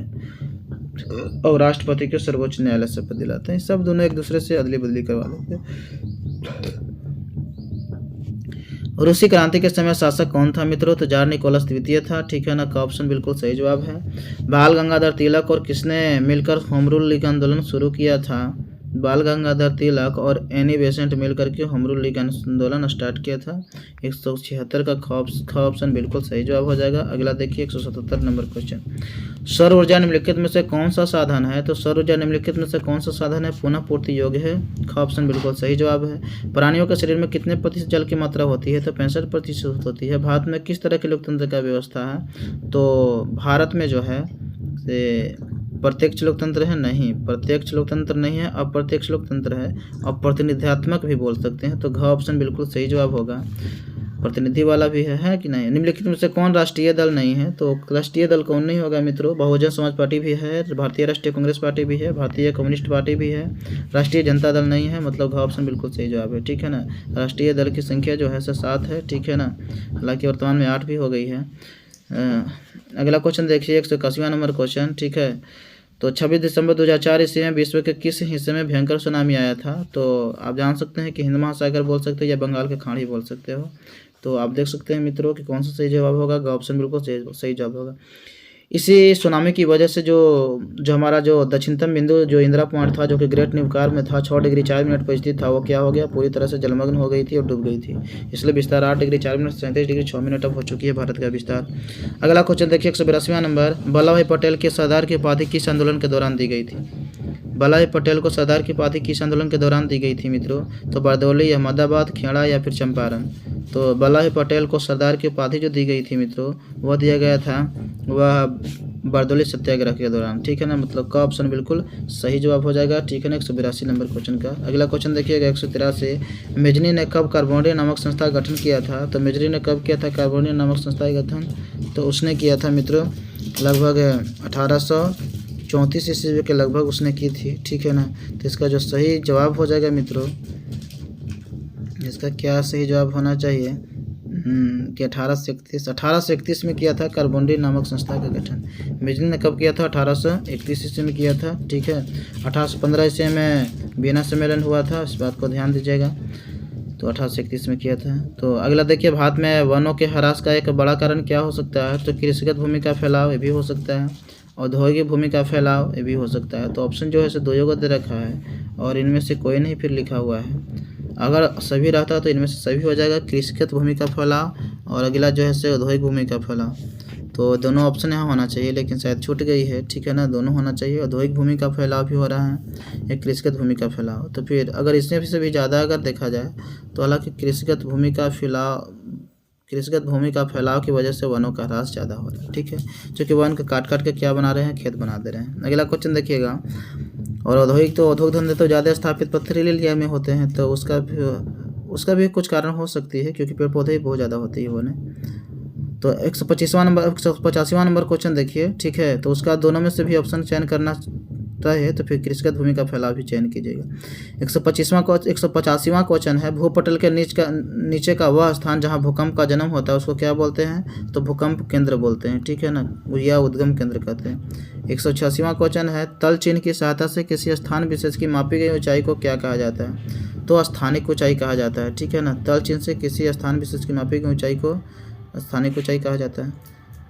और राष्ट्रपति को सर्वोच्च न्यायालय शपथ दिलाते हैं। सब दोनों एक दूसरे से अदली बदली करवा लेते हैं। रूसी क्रांति के समय शासक कौन था मित्रों? तो जार निकोलस द्वितीय था, ठीक है ना। का ऑप्शन बिल्कुल सही जवाब है। बाल गंगाधर तिलक और किसने मिलकर होम रूल लीग आंदोलन शुरू किया था? बाल गंगाधर तिलक और एनी बेसेंट मिलकर के होम रूल लीग आंदोलन स्टार्ट किया था। 176 का ख ऑप्शन बिल्कुल सही जवाब हो जाएगा। अगला देखिए 177 नंबर क्वेश्चन। सौर ऊर्जा निम्नलिखित में से कौन सा साधन है? तो सौर ऊर्जा निम्नलिखित में से कौन सा साधन है पुनः पूर्ति योग्य है? ख ऑप्शन बिल्कुल सही जवाब है। प्राणियों के शरीर में कितने प्रतिशत जल की मात्रा होती है? तो 65% होती है। भारत में किस तरह के लोकतंत्र का व्यवस्था है? तो भारत में जो है से प्रत्यक्ष लोकतंत्र है, नहीं प्रत्यक्ष लोकतंत्र नहीं है, अप्रत्यक्ष लोकतंत्र है और प्रतिनिधित्वात्मक भी बोल सकते हैं। तो घ ऑप्शन बिल्कुल सही जवाब होगा। प्रतिनिधि वाला भी है कि नहीं? निम्नलिखित में से कौन राष्ट्रीय दल नहीं है? तो राष्ट्रीय दल कौन नहीं होगा मित्रों? बहुजन समाज पार्टी भी है, भारतीय राष्ट्रीय कांग्रेस पार्टी भी है, भारतीय कम्युनिस्ट पार्टी भी है, राष्ट्रीय जनता दल नहीं है। मतलब घ ऑप्शन बिल्कुल सही जवाब है, ठीक है ना। राष्ट्रीय दल की संख्या जो है 7 है, ठीक है ना। हालांकि वर्तमान में 8 भी हो गई है। अगला क्वेश्चन देखिए 181वां नंबर क्वेश्चन, ठीक है। तो 26 दिसंबर 2004 ईस्वी में विश्व के किस हिस्से में भयंकर सुनामी आया था? तो आप जान सकते हैं कि हिंद महासागर बोल सकते हैं या बंगाल के खाड़ी बोल सकते हो। तो आप देख सकते हैं मित्रों कि कौन सा सही जवाब होगा। ऑप्शन बिल्कुल सही जवाब होगा। इसी सुनामी की वजह से जो हमारा जो दक्षिणतम बिंदु जो इंदिरा पॉइंट था, जो कि ग्रेट न्यूकार में था, 6 डिग्री 4 मिनट पर स्थित था, वो क्या हो गया? पूरी तरह से जलमग्न हो गई थी और डूब गई थी। इसलिए विस्तार 8 डिग्री 4 मिनट 37 डिग्री 6 मिनट अब हो चुकी है भारत का विस्तार। अगला क्वेश्चन देखिए 182वां नंबर। वल्लभ भाई पटेल के सरदार की उपाधि किस आंदोलन के दौरान दी गई थी? वल्लभ भाई पटेल को सरदार की उपाधि किस आंदोलन के दौरान दी गई थी मित्रों? तो बरदौली, अहमदाबाद, खेड़ा या फिर चंपारण? तो वल्लभ भाई पटेल को सरदार की उपाधि जो दी गई थी मित्रों, वह दिया गया था वह बरदौली सत्याग्रह के दौरान, ठीक है ना। मतलब का ऑप्शन बिल्कुल सही जवाब हो जाएगा, ठीक है ना। 182 नंबर क्वेश्चन का अगला क्वेश्चन देखिएगा 183। मेजनी ने कब कार्बोनिया नामक संस्था का गठन किया था? तो मेजनी ने कब किया था कार्बोनिया नामक संस्था का गठन? तो उसने किया था मित्रों लगभग 1834 ईस्वी के लगभग उसने की थी, ठीक है ना। तो इसका जो सही जवाब हो जाएगा मित्रों, इसका क्या सही जवाब होना चाहिए कि 1831 में किया था कार्बोनिया नामक संस्था का गठन। मेजनी ने कब किया था? 1831 ईस्वी में किया था, ठीक है। 1815 ईस्वी में वियना सम्मेलन हुआ था, इस बात को ध्यान दीजिएगा। तो 1831 में किया था। तो अगला देखिए, भारत में वनों के ह्रास का एक बड़ा कारण क्या हो सकता है? तो कृषिगत भूमि का फैलाव, ये भी हो सकता है। औद्योगिक भूमि का फैलाव, ये भी हो सकता है। तो ऑप्शन जो है दो जगह दे रखा है और इनमें से कोई नहीं फिर लिखा हुआ है। अगर सभी रहता तो इनमें से सभी हो जाएगा, कृषिगत भूमि का फैलाव और अगला जो है औद्योगिक भूमि का फैलाव। तो दोनों ऑप्शन यहाँ होना चाहिए, लेकिन शायद छूट गई है, ठीक है ना। दोनों होना चाहिए, औद्योगिक भूमि का फैलाव भी हो रहा है, एक कृषिगत भूमि का फैलाव। तो फिर अगर इसमें से भी ज़्यादा अगर देखा जाए तो हालांकि कृषिगत भूमि का फैलाव की वजह से वनों का ह्रास ज़्यादा हो रहा है, ठीक है। क्योंकि वन को काट के क्या बना रहे हैं? खेत बना दे रहे हैं। अगला क्वेश्चन देखिएगा। और औद्योगिक धंधे तो ज़्यादा स्थापित पथरीले एरिया में होते हैं, तो उसका भी कुछ कारण हो सकती है, क्योंकि पेड़ पौधे भी बहुत ज़्यादा होते हैं होने। तो 185वां नंबर क्वेश्चन देखिए, ठीक है। तो उसका दोनों में से भी ऑप्शन चयन करना है, तो फिर कृषिगत भूमि का फैलाव भी चयन कीजिएगा। 185वां क्वेश्चन है, भूपटल के नीचे का वह स्थान जहां भूकंप का जन्म होता है उसको क्या बोलते हैं? तो भूकंप केंद्र बोलते हैं, ठीक है ना, या उद्गम केंद्र कहते हैं। 186वां क्वेश्चन है, तल चिन्ह की सहायता से किसी स्थान विशेष की मापी गई ऊंचाई को क्या कहा जाता है? तो स्थानिक ऊंचाई कहा जाता है, ठीक है ना। तल चिन्ह से किसी स्थान विशेष की मापी गई ऊंचाई को स्थानिक ऊंचाई कहा जाता है।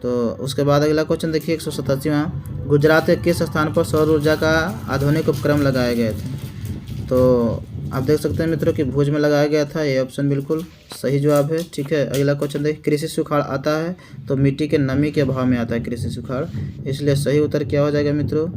तो उसके बाद अगला क्वेश्चन देखिए 187वां, गुजरात के किस स्थान पर सौर ऊर्जा का आधुनिक उपक्रम लगाए गए थे? तो आप देख सकते हैं मित्रों कि भुज में लगाया गया था, ये ऑप्शन बिल्कुल सही जवाब है, ठीक है। अगला क्वेश्चन देखिए, कृषि सुखाड़ आता है तो मिट्टी के नमी के अभाव में आता है कृषि सुखाड़, इसलिए सही उत्तर क्या हो जाएगा मित्रों?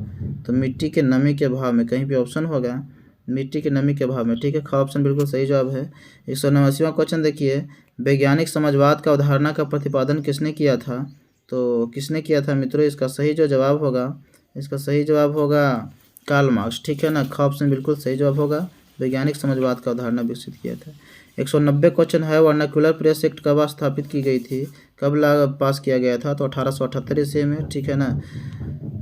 तो मिट्टी के नमी के अभाव में, कहीं भी ऑप्शन होगा मिट्टी की नमी के अभाव में, ठीक है। ख ऑप्शन बिल्कुल सही जवाब है। 189वां क्वेश्चन देखिए, वैज्ञानिक समाजवाद का अवधारणा का प्रतिपादन किसने किया था? तो किसने किया था मित्रों? इसका सही जवाब होगा कार्ल मार्क्स, ठीक है ना। ख ऑप्शन बिल्कुल सही जवाब होगा, वैज्ञानिक समाजवाद का अवधारणा विकसित किया था। 190 क्वेश्चन है, वर्नाक्युलर प्रेस एक्ट कब स्थापित की गई थी, कब पास किया गया था? तो 1878 ईस्वी में, ठीक है ना।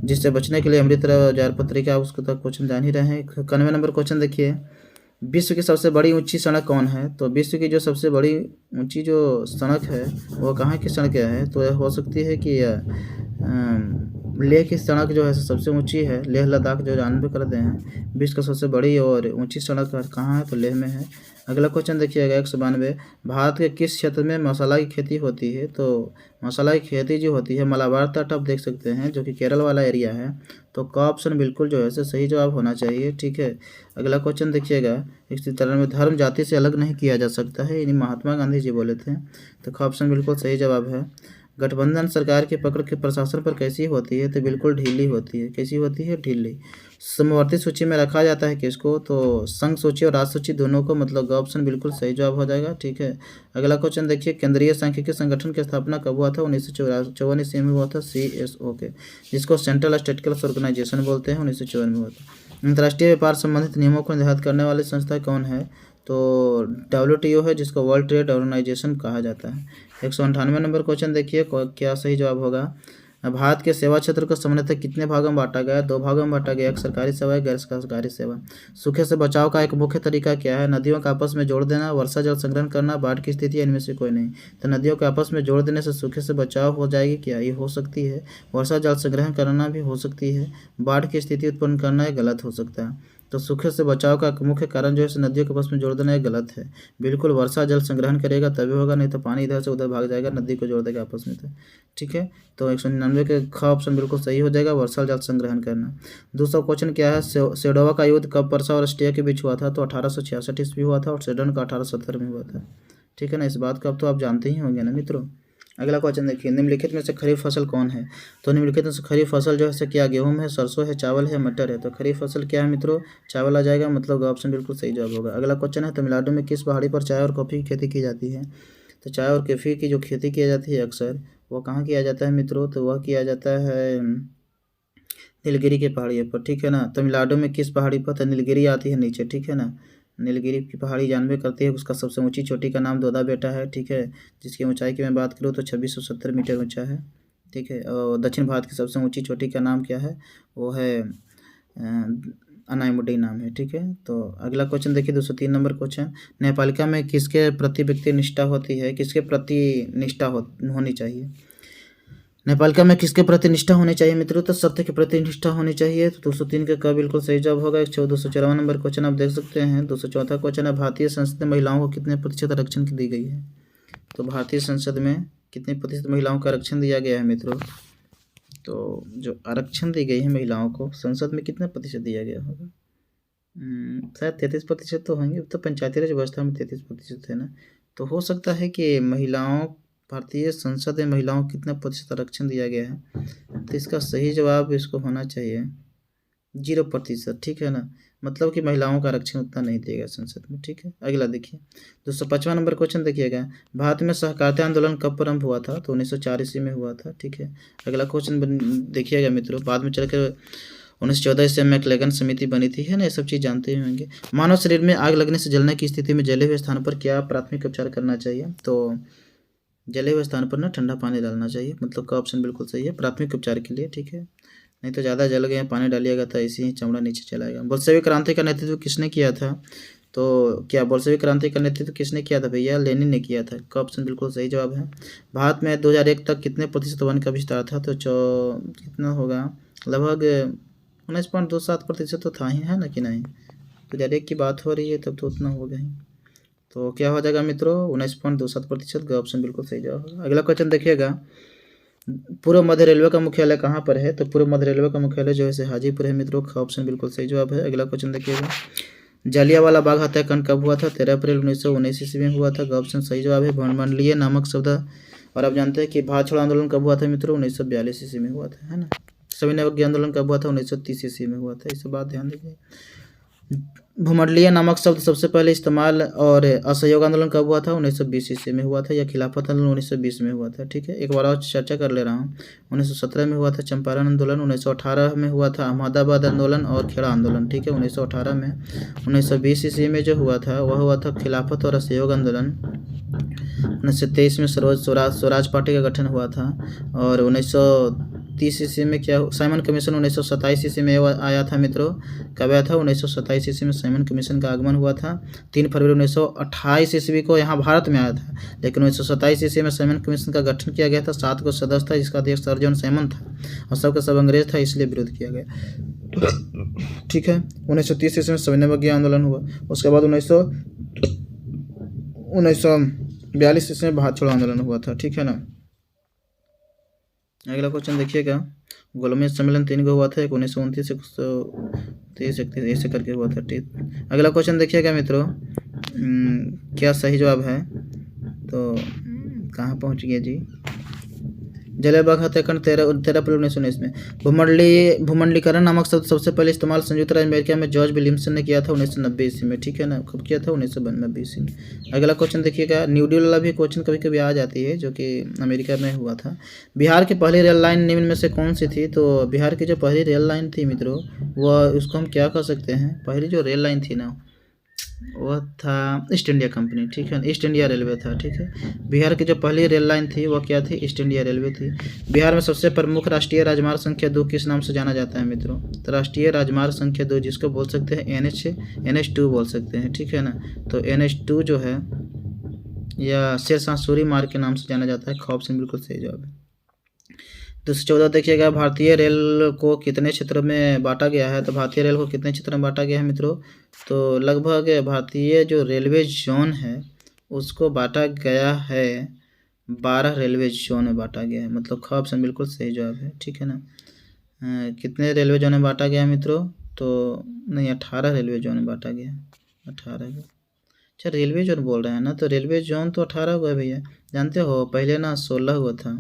जिससे बचने के लिए अमृत औजार पत्रिका, उसको तक क्वेश्चन जान ही रहे हैं। 91 नंबर क्वेश्चन देखिए, विश्व की सबसे बड़ी ऊंची सड़क कौन है? तो विश्व की जो सबसे बड़ी ऊंची जो सड़क है वो कहाँ की सड़क है? तो हो सकती है कि लेह की सड़क जो है सबसे ऊंची है, लेह लद्दाख जो जानबे करते हैं विश्व का सबसे बड़ी और ऊंची सड़क कहाँ है, तो लेह में है। अगला क्वेश्चन देखिएगा 192, भारत के किस क्षेत्र में मसाला की खेती होती है, तो मसाला की खेती जो होती है मलाबार तट आप देख सकते हैं जो कि केरल वाला एरिया है। तो का ऑप्शन बिल्कुल जो है सही जवाब होना चाहिए, ठीक है। अगला क्वेश्चन देखिएगा 193, धर्म जाति से अलग नहीं किया जा सकता है, यानी महात्मा गांधी जी बोले थे। तो का ऑप्शन बिल्कुल सही जवाब है। गठबंधन सरकार की पकड़ के प्रशासन पर कैसी होती है, तो बिल्कुल ढीली होती है। कैसी होती है, ढीली। समवर्ती सूची में रखा जाता है किसको, तो संघ सूची और राज्य सूची दोनों को, मतलब ऑप्शन बिल्कुल सही जवाब हो जाएगा, ठीक है। अगला क्वेश्चन देखिए, केंद्रीय सांख्यिकी संगठन की स्थापना कब हुआ था, 1954 ईस्वी में हुआ था, CSO के, जिसको सेंट्रल स्टैटिस्टिकल ऑर्गेनाइजेशन बोलते हैं, 1954 में हुआ था। अंतर्राष्ट्रीय व्यापार संबंधित नियमों को निर्धारित करने वाली संस्था कौन है, तो WTO है, जिसको वर्ल्ड ट्रेड ऑर्गेनाइजेशन कहा जाता है। 198 नंबर क्वेश्चन देखिए, क्या सही जवाब होगा। भारत के सेवा क्षेत्र को सामान्यतः कितने भागों में बांटा गया, 2 भागों में बांटा गया, एक सरकारी सेवा, एक गैर सरकारी सेवा। सूखे से बचाव का एक मुख्य तरीका क्या है, नदियों का आपस में जोड़ देना, वर्षा जल संग्रहण करना, बाढ़ की स्थिति, इनमें से कोई नहीं। तो नदियों के आपस में जोड़ देने से सूखे से बचाव हो जाएगी क्या, ये हो सकती है। वर्षा जल संग्रहण करना भी हो सकती है। बाढ़ की स्थिति उत्पन्न करना ये गलत हो सकता है। तो सूखे से बचाव का मुख्य कारण जो है नदियों के आपस में जोड़ देना ये गलत है। बिल्कुल वर्षा जल संग्रहण करेगा तभी होगा, नहीं तो पानी इधर से उधर भाग जाएगा, नदी को जोड़ देगा आपस में, तो ठीक है। तो 199 के ख ऑप्शन बिल्कुल सही हो जाएगा, वर्षा जल संग्रहण करना। दूसरा क्वेश्चन क्या है, सेडोवा का युद्ध कब पर्सा और ऑस्ट्रिया के बीच हुआ था, तो 1866 ईस्वी हुआ था, और सेडन का 1870 में हुआ था, ठीक है ना। इस बात को अब तो आप जानते ही होंगे ना मित्रों। अगला क्वेश्चन देखिए, निम्नलिखित में से खरीफ फसल कौन है, तो निम्नलिखित में से खरीफ फसल जो है क्या गेहूं है, सरसों है, चावल है, मटर है। तो खरीफ फसल क्या है मित्रों, चावल आ जाएगा, मतलब ऑप्शन बिल्कुल सही जवाब होगा। अगला क्वेश्चन है, तमिलनाडु में किस पहाड़ी पर चाय और कॉफ़ी की खेती की जाती है, तो चाय और कॉफ़ी की जो खेती की जाती है अक्सर वो कहाँ किया जाता है मित्रों, तो वह किया जाता है नीलगिरी के पहाड़ी पर, ठीक है ना। तमिलनाडु में किस पहाड़ी पर, तो नीलगिरी आती है नीचे, ठीक है ना। नीलगिरी की पहाड़ी जानबे करती है, उसका सबसे ऊंची चोटी का नाम दोदा बेटा है, ठीक है, जिसकी ऊंचाई की मैं बात करूँ तो 2670 मीटर ऊंचा है, ठीक है। और दक्षिण भारत की सबसे ऊंची चोटी का नाम क्या है, वो है अनाईमुडी नाम है, ठीक है। तो अगला क्वेश्चन देखिए 203 नंबर क्वेश्चन, न्यायपालिका में किसके प्रति व्यक्ति निष्ठा होती है, किसके प्रति निष्ठा होनी चाहिए। न्यायपालिका में किसके प्रति निष्ठा होनी चाहिए मित्रों, तो सत्य के प्रति निष्ठा होनी चाहिए। तो 203 का बिल्कुल सही जवाब होगा। 254 नंबर क्वेश्चन आप देख सकते हैं। 204 क्वेश्चन है, भारतीय संसद में महिलाओं को कितने प्रतिशत आरक्षण दी गई है, तो भारतीय संसद में कितने प्रतिशत महिलाओं का आरक्षण दिया गया है मित्रों, तो जो आरक्षण दी गई है महिलाओं को संसद में कितने प्रतिशत दिया गया होगा, शायद 33% तो होंगे, तो पंचायती राज व्यवस्था में 33% है ना। तो हो सकता है कि भारतीय संसद में महिलाओं को कितना प्रतिशत आरक्षण दिया गया है, तो इसका सही जवाब इसको होना चाहिए 0%, ठीक है ना। मतलब कि महिलाओं का आरक्षण उतना नहीं दिएगा संसद में, ठीक है। अगला देखिए 255 नंबर क्वेश्चन देखिएगा, भारत में सहकारिता आंदोलन कब प्रारंभ हुआ था, तो 1904 ईस्वी में हुआ था, ठीक है। अगला क्वेश्चन देखिएगा मित्रों, बाद में चलकर 1914 ईस्वी में मैक्लेगन समिति बनी थी, है ना, ये सब चीज़ जानते ही होंगे। मानव शरीर में आग लगने से जलने की स्थिति में जले हुए स्थान पर क्या प्राथमिक उपचार करना चाहिए, तो जले हुए स्थान पर ना ठंडा पानी डालना चाहिए, मतलब का ऑप्शन बिल्कुल सही है, प्राथमिक उपचार के लिए, ठीक है। नहीं तो ज़्यादा जल गए पानी डालिएगा तो ऐसे ही चमड़ा नीचे चलाएगा। बोल्शेविक क्रांति का नेतृत्व किसने किया था, तो क्या बोल्शेविक क्रांति का नेतृत्व किसने किया था भैया, लेनिन ने किया था, का ऑप्शन बिल्कुल सही जवाब है। भारत में 2001 तक कितने प्रतिशत वन का विस्तार था, तो कितना होगा, लगभग 19.27% तो था ही, है ना कि नहीं। 2001 की बात हो रही है तब तो उतना हो गया ही, तो क्या हो जाएगा मित्रों 19.27%, का ऑप्शन बिल्कुल सही जवाब होगा। अगला क्वेश्चन देखिएगा, पूर्व मध्य रेलवे का मुख्यालय कहाँ पर है, तो पूर्व मध्य रेलवे का मुख्यालय जो है हाजीपुर है मित्रों, का ऑप्शन बिल्कुल सही जवाब है। अगला क्वेश्चन देखिएगा, जालियांवाला बाग हत्याकांड कब हुआ था, 13 अप्रैल 1919 ईस्वी में हुआ था, का ऑप्शन सही जवाब है। भ्रमंडलीय नामक शब्द, और आप जानते हैं कि भारत छोड़ो आंदोलन कब हुआ था मित्रों, 1942 ईस्वी में हुआ था, है ना। सविनय अवज्ञा आंदोलन कब हुआ था, 1930 ईस्वी में हुआ था, इस बात ध्यान दीजिए। भूमंडलीय नामक शब्द सबसे पहले इस्तेमाल और असहयोग आंदोलन कब हुआ था, 1920 ईस्वी में हुआ था, या खिलाफत आंदोलन 1920 में हुआ था, ठीक है। एक बार और चर्चा कर ले रहा हूँ, 1917 में हुआ था चंपारण आंदोलन, 1918 में हुआ था अहमदाबाद आंदोलन और खेड़ा आंदोलन, ठीक है 1918 में। 1920 ईस्वी में जो हुआ था वह हुआ था खिलाफत और असहयोग आंदोलन। 1923 में स्वराज पार्टी का गठन हुआ था, और 1930 ईस्वी में क्या साइमन कमीशन 1927 ईस्वी में आया था मित्रों। कब आया था? 1927 ईस्वी में साइमन कमीशन का आगमन हुआ था। 3 फरवरी 1928 ईस्वी को यहाँ भारत में आया था, लेकिन 1927 ईस्वी में साइमन कमीशन का गठन किया गया था। 7 को सदस्य था, जिसका अध्यक्ष सर जॉन साइमन था और सबका सब अंग्रेज था, इसलिए विरोध किया गया। ठीक है। 1930 ईस्वी में सविनय आंदोलन हुआ। उसके बाद 1942 ईस्वी में भारत छोड़ो आंदोलन हुआ था। ठीक है ना। अगला क्वेश्चन देखिएगा। गोलमेज सम्मेलन 3 को हुआ था, 1929 1930 ऐसे करके हुआ था। ठीक। अगला क्वेश्चन देखिएगा मित्रों, क्या सही जवाब है? तो कहाँ पहुँच गया जी? जलियांवाला बाग हत्याकांड 13 अप्रैल 1919 में। भूमंडलीकरण नामक शब्द सबसे पहले इस्तेमाल संयुक्त राज्य अमेरिका में जॉर्ज विलियमसन ने किया था 1990 ईस्वी में। ठीक है ना। कब किया था? 1992 ईस्वी में। अगला क्वेश्चन देखिएगा। न्यू डील वाला भी क्वेश्चन कभी कभी आ जाती है, जो कि अमेरिका में हुआ था। बिहार की पहली रेल लाइन निम्न में से कौन सी थी? तो बिहार की जो पहली रेल लाइन थी मित्रों, वह उसको हम क्या कह सकते हैं? पहली जो रेल लाइन थी ना, वह था ईस्ट इंडिया कंपनी। ठीक है। ईस्ट इंडिया रेलवे था। ठीक है। बिहार की जो पहली रेल लाइन थी वह क्या थी? ईस्ट इंडिया रेलवे थी। बिहार में सबसे प्रमुख राष्ट्रीय राजमार्ग संख्या 2 किस नाम से जाना जाता है मित्रों? तो राष्ट्रीय राजमार्ग संख्या 2, जिसको बोल सकते हैं NH2 बोल सकते हैं। ठीक है ना। तो NH2 जो है या शेरशाह सूरी मार्ग के नाम से जाना जाता है। ऑप्शन बिल्कुल सही जवाब है। 214 देखिएगा। भारतीय रेल को कितने क्षेत्रों में बांटा गया है? तो भारतीय रेल को कितने क्षेत्रों में बांटा गया है मित्रों? तो लगभग भारतीय जो रेलवे जोन है उसको बांटा गया है 12 रेलवे जोन में बांटा गया है। मतलब ख ऑप्शन बिल्कुल सही जवाब है। ठीक है ना। कितने रेलवे जोन में बांटा गया है मित्रों? तो नहीं, 18 रेलवे जोन में बांटा गया है। 18 को। अच्छा, रेलवे जोन बोल रहे हैं ना, तो रेलवे जोन तो 18 हुआ है भैया। जानते हो पहले ना 16 हुआ था,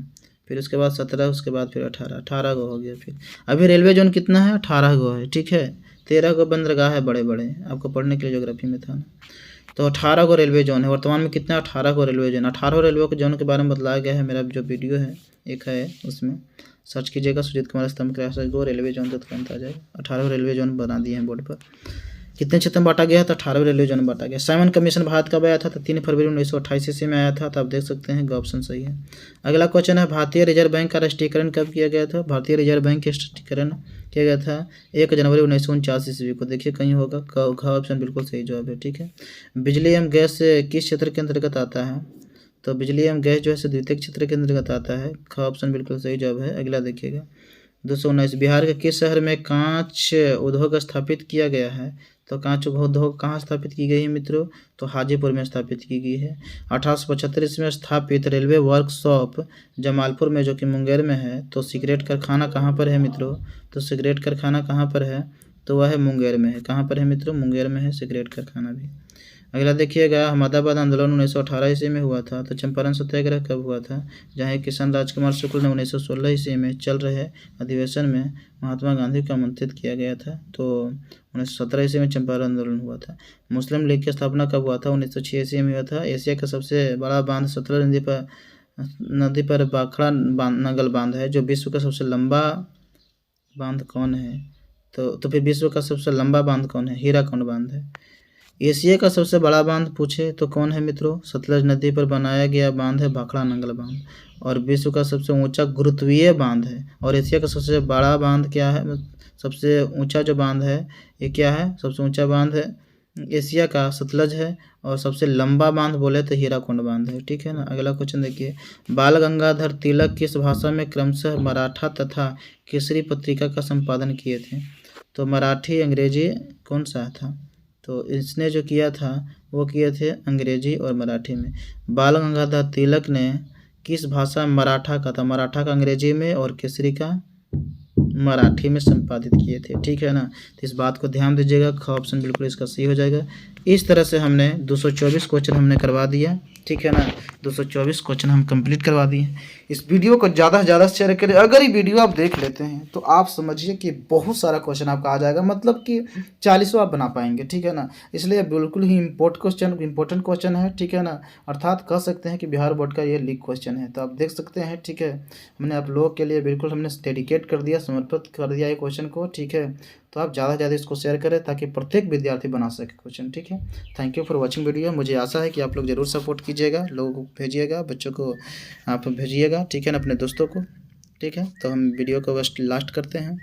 फिर उसके बाद 17, उसके बाद फिर 18 गो हो गया। फिर अभी रेलवे जोन कितना है? 18 गो है। ठीक है। 13 गो बंदरगाह है बड़े बड़े, आपको पढ़ने के लिए ज्योग्राफी में था ना। तो 18 गो रेलवे जोन है वर्तमान में। कितना? 18 गो रेलवे जोन। 18 रेलवे के जोन के बारे में बतलाया गया है। मेरा जो वीडियो है एक है, उसमें सर्च कीजिएगा सुजीत कुमार स्तंभ क्लास गो रेलवे जोन, तो तुरंत आ जाएगा। 18 रेलवे जोन बना दिए हैं बोर्ड पर। कितने क्षेत्र में बांटा गया है? तो 18 रेलवे जोन में बांटा गया। साइमन कमीशन भारत कब आया था? तो 3 फरवरी 1928 ईस्वी में आया था। तो आप देख सकते हैं ऑप्शन सही है। अगला क्वेश्चन है, भारतीय रिजर्व बैंक का राष्ट्रीयकरण कब किया गया था? भारतीय रिजर्व बैंक का राष्ट्रीयकरण किया गया था 1 जनवरी 1949 ईस्वी को। देखिए कहीं होगा, ख ऑप्शन बिल्कुल सही जवाब है। ठीक है। बिजली एवं गैस किस क्षेत्र के अंतर्गत आता है? तो बिजली एवं गैस जो है द्वितीय क्षेत्र के अंतर्गत आता है। ख ऑप्शन बिल्कुल सही जवाब है। अगला देखिएगा। 219 बिहार के किस शहर में कांच उद्योग स्थापित किया गया है? तो कांच उद्योग कहाँ स्थापित की गई है मित्रों? तो हाजीपुर में स्थापित की गई है। 1875 में स्थापित रेलवे वर्कशॉप जमालपुर में, जो कि मुंगेर में है। तो सिगरेट कारखाना कहाँ पर है मित्रों? तो सिगरेट कारखाना कहाँ पर है? तो वह है मुंगेर में है। कहाँ पर है मित्रों? मुंगेर में है सिगरेट कारखाना भी। अगला देखिएगा। अहमदाबाद आंदोलन 1918 ईस्वी में हुआ था। तो चंपारण सत्याग्रह कब हुआ था? जहाँ किशन राजकुमार शुक्ल ने 1916 ईस्वी में चल रहे अधिवेशन में महात्मा गांधी को आमंत्रित किया गया था। तो 1917 ईस्वी में चंपारण आंदोलन हुआ था। मुस्लिम लीग की स्थापना कब हुआ था? 1906 ईस्वी में हुआ था। एशिया का सबसे बड़ा बांध सतलज नदी पर बाखड़ा नंगल बांध है। जो विश्व का सबसे लंबा बांध कौन है? तो फिर विश्व का सबसे लंबा बांध कौन है? हीराकुंड बांध है। एशिया का सबसे बड़ा बांध पूछे तो कौन है मित्रों? सतलज नदी पर बनाया गया बांध है भाखड़ा नंगल बांध। और विश्व का सबसे ऊंचा गुरुत्वीय बांध है। और एशिया का सबसे बड़ा बांध क्या है? सबसे ऊंचा जो बांध है ये क्या है? सबसे ऊंचा बांध है एशिया का सतलज है। और सबसे लंबा बांध बोले तो हीराकुंड बांध है। ठीक है ना। अगला क्वेश्चन देखिए। बाल गंगाधर तिलक किस भाषा में क्रमशः मराठा तथा केसरी पत्रिका का संपादन किए थे? तो मराठी, अंग्रेजी कौन सा था? तो इसने जो किया था वो किए थे अंग्रेजी और मराठी में। बाल गंगाधर तिलक ने किस भाषा में मराठा का था? मराठा का अंग्रेजी में और केसरी का मराठी में संपादित किए थे। ठीक है ना। तो इस बात को ध्यान दीजिएगा। ख ऑप्शन बिल्कुल इसका सही हो जाएगा। इस तरह से हमने 224 क्वेश्चन हमने करवा दिया। ठीक है ना। 224 क्वेश्चन हम कंप्लीट करवा दिए। इस वीडियो को ज़्यादा से ज़्यादा शेयर करें। अगर ये वीडियो आप देख लेते हैं तो आप समझिए कि बहुत सारा क्वेश्चन आपका आ जाएगा, मतलब कि 40 आप बना पाएंगे। ठीक है ना। इसलिए बिल्कुल ही इंपॉर्टेंट क्वेश्चन है। ठीक है ना। अर्थात कह सकते हैं कि बिहार बोर्ड का ये लीक क्वेश्चन है। तो आप देख सकते हैं। ठीक है। हमने आप लोगों के लिए बिल्कुल हमने डेडिकेट कर दिया, समर्पित कर दिया ये क्वेश्चन को। ठीक है। तो आप ज़्यादा से ज़्यादा इसको शेयर करें ताकि प्रत्येक विद्यार्थी बना सके क्वेश्चन। ठीक है। Thank you for watching video. मुझे आशा है कि आप लोग ज़रूर सपोर्ट कीजिएगा, लोगों को भेजिएगा, बच्चों को आप भेजिएगा। ठीक है ना, अपने दोस्तों को। ठीक है, तो हम वीडियो को बस लास्ट करते हैं।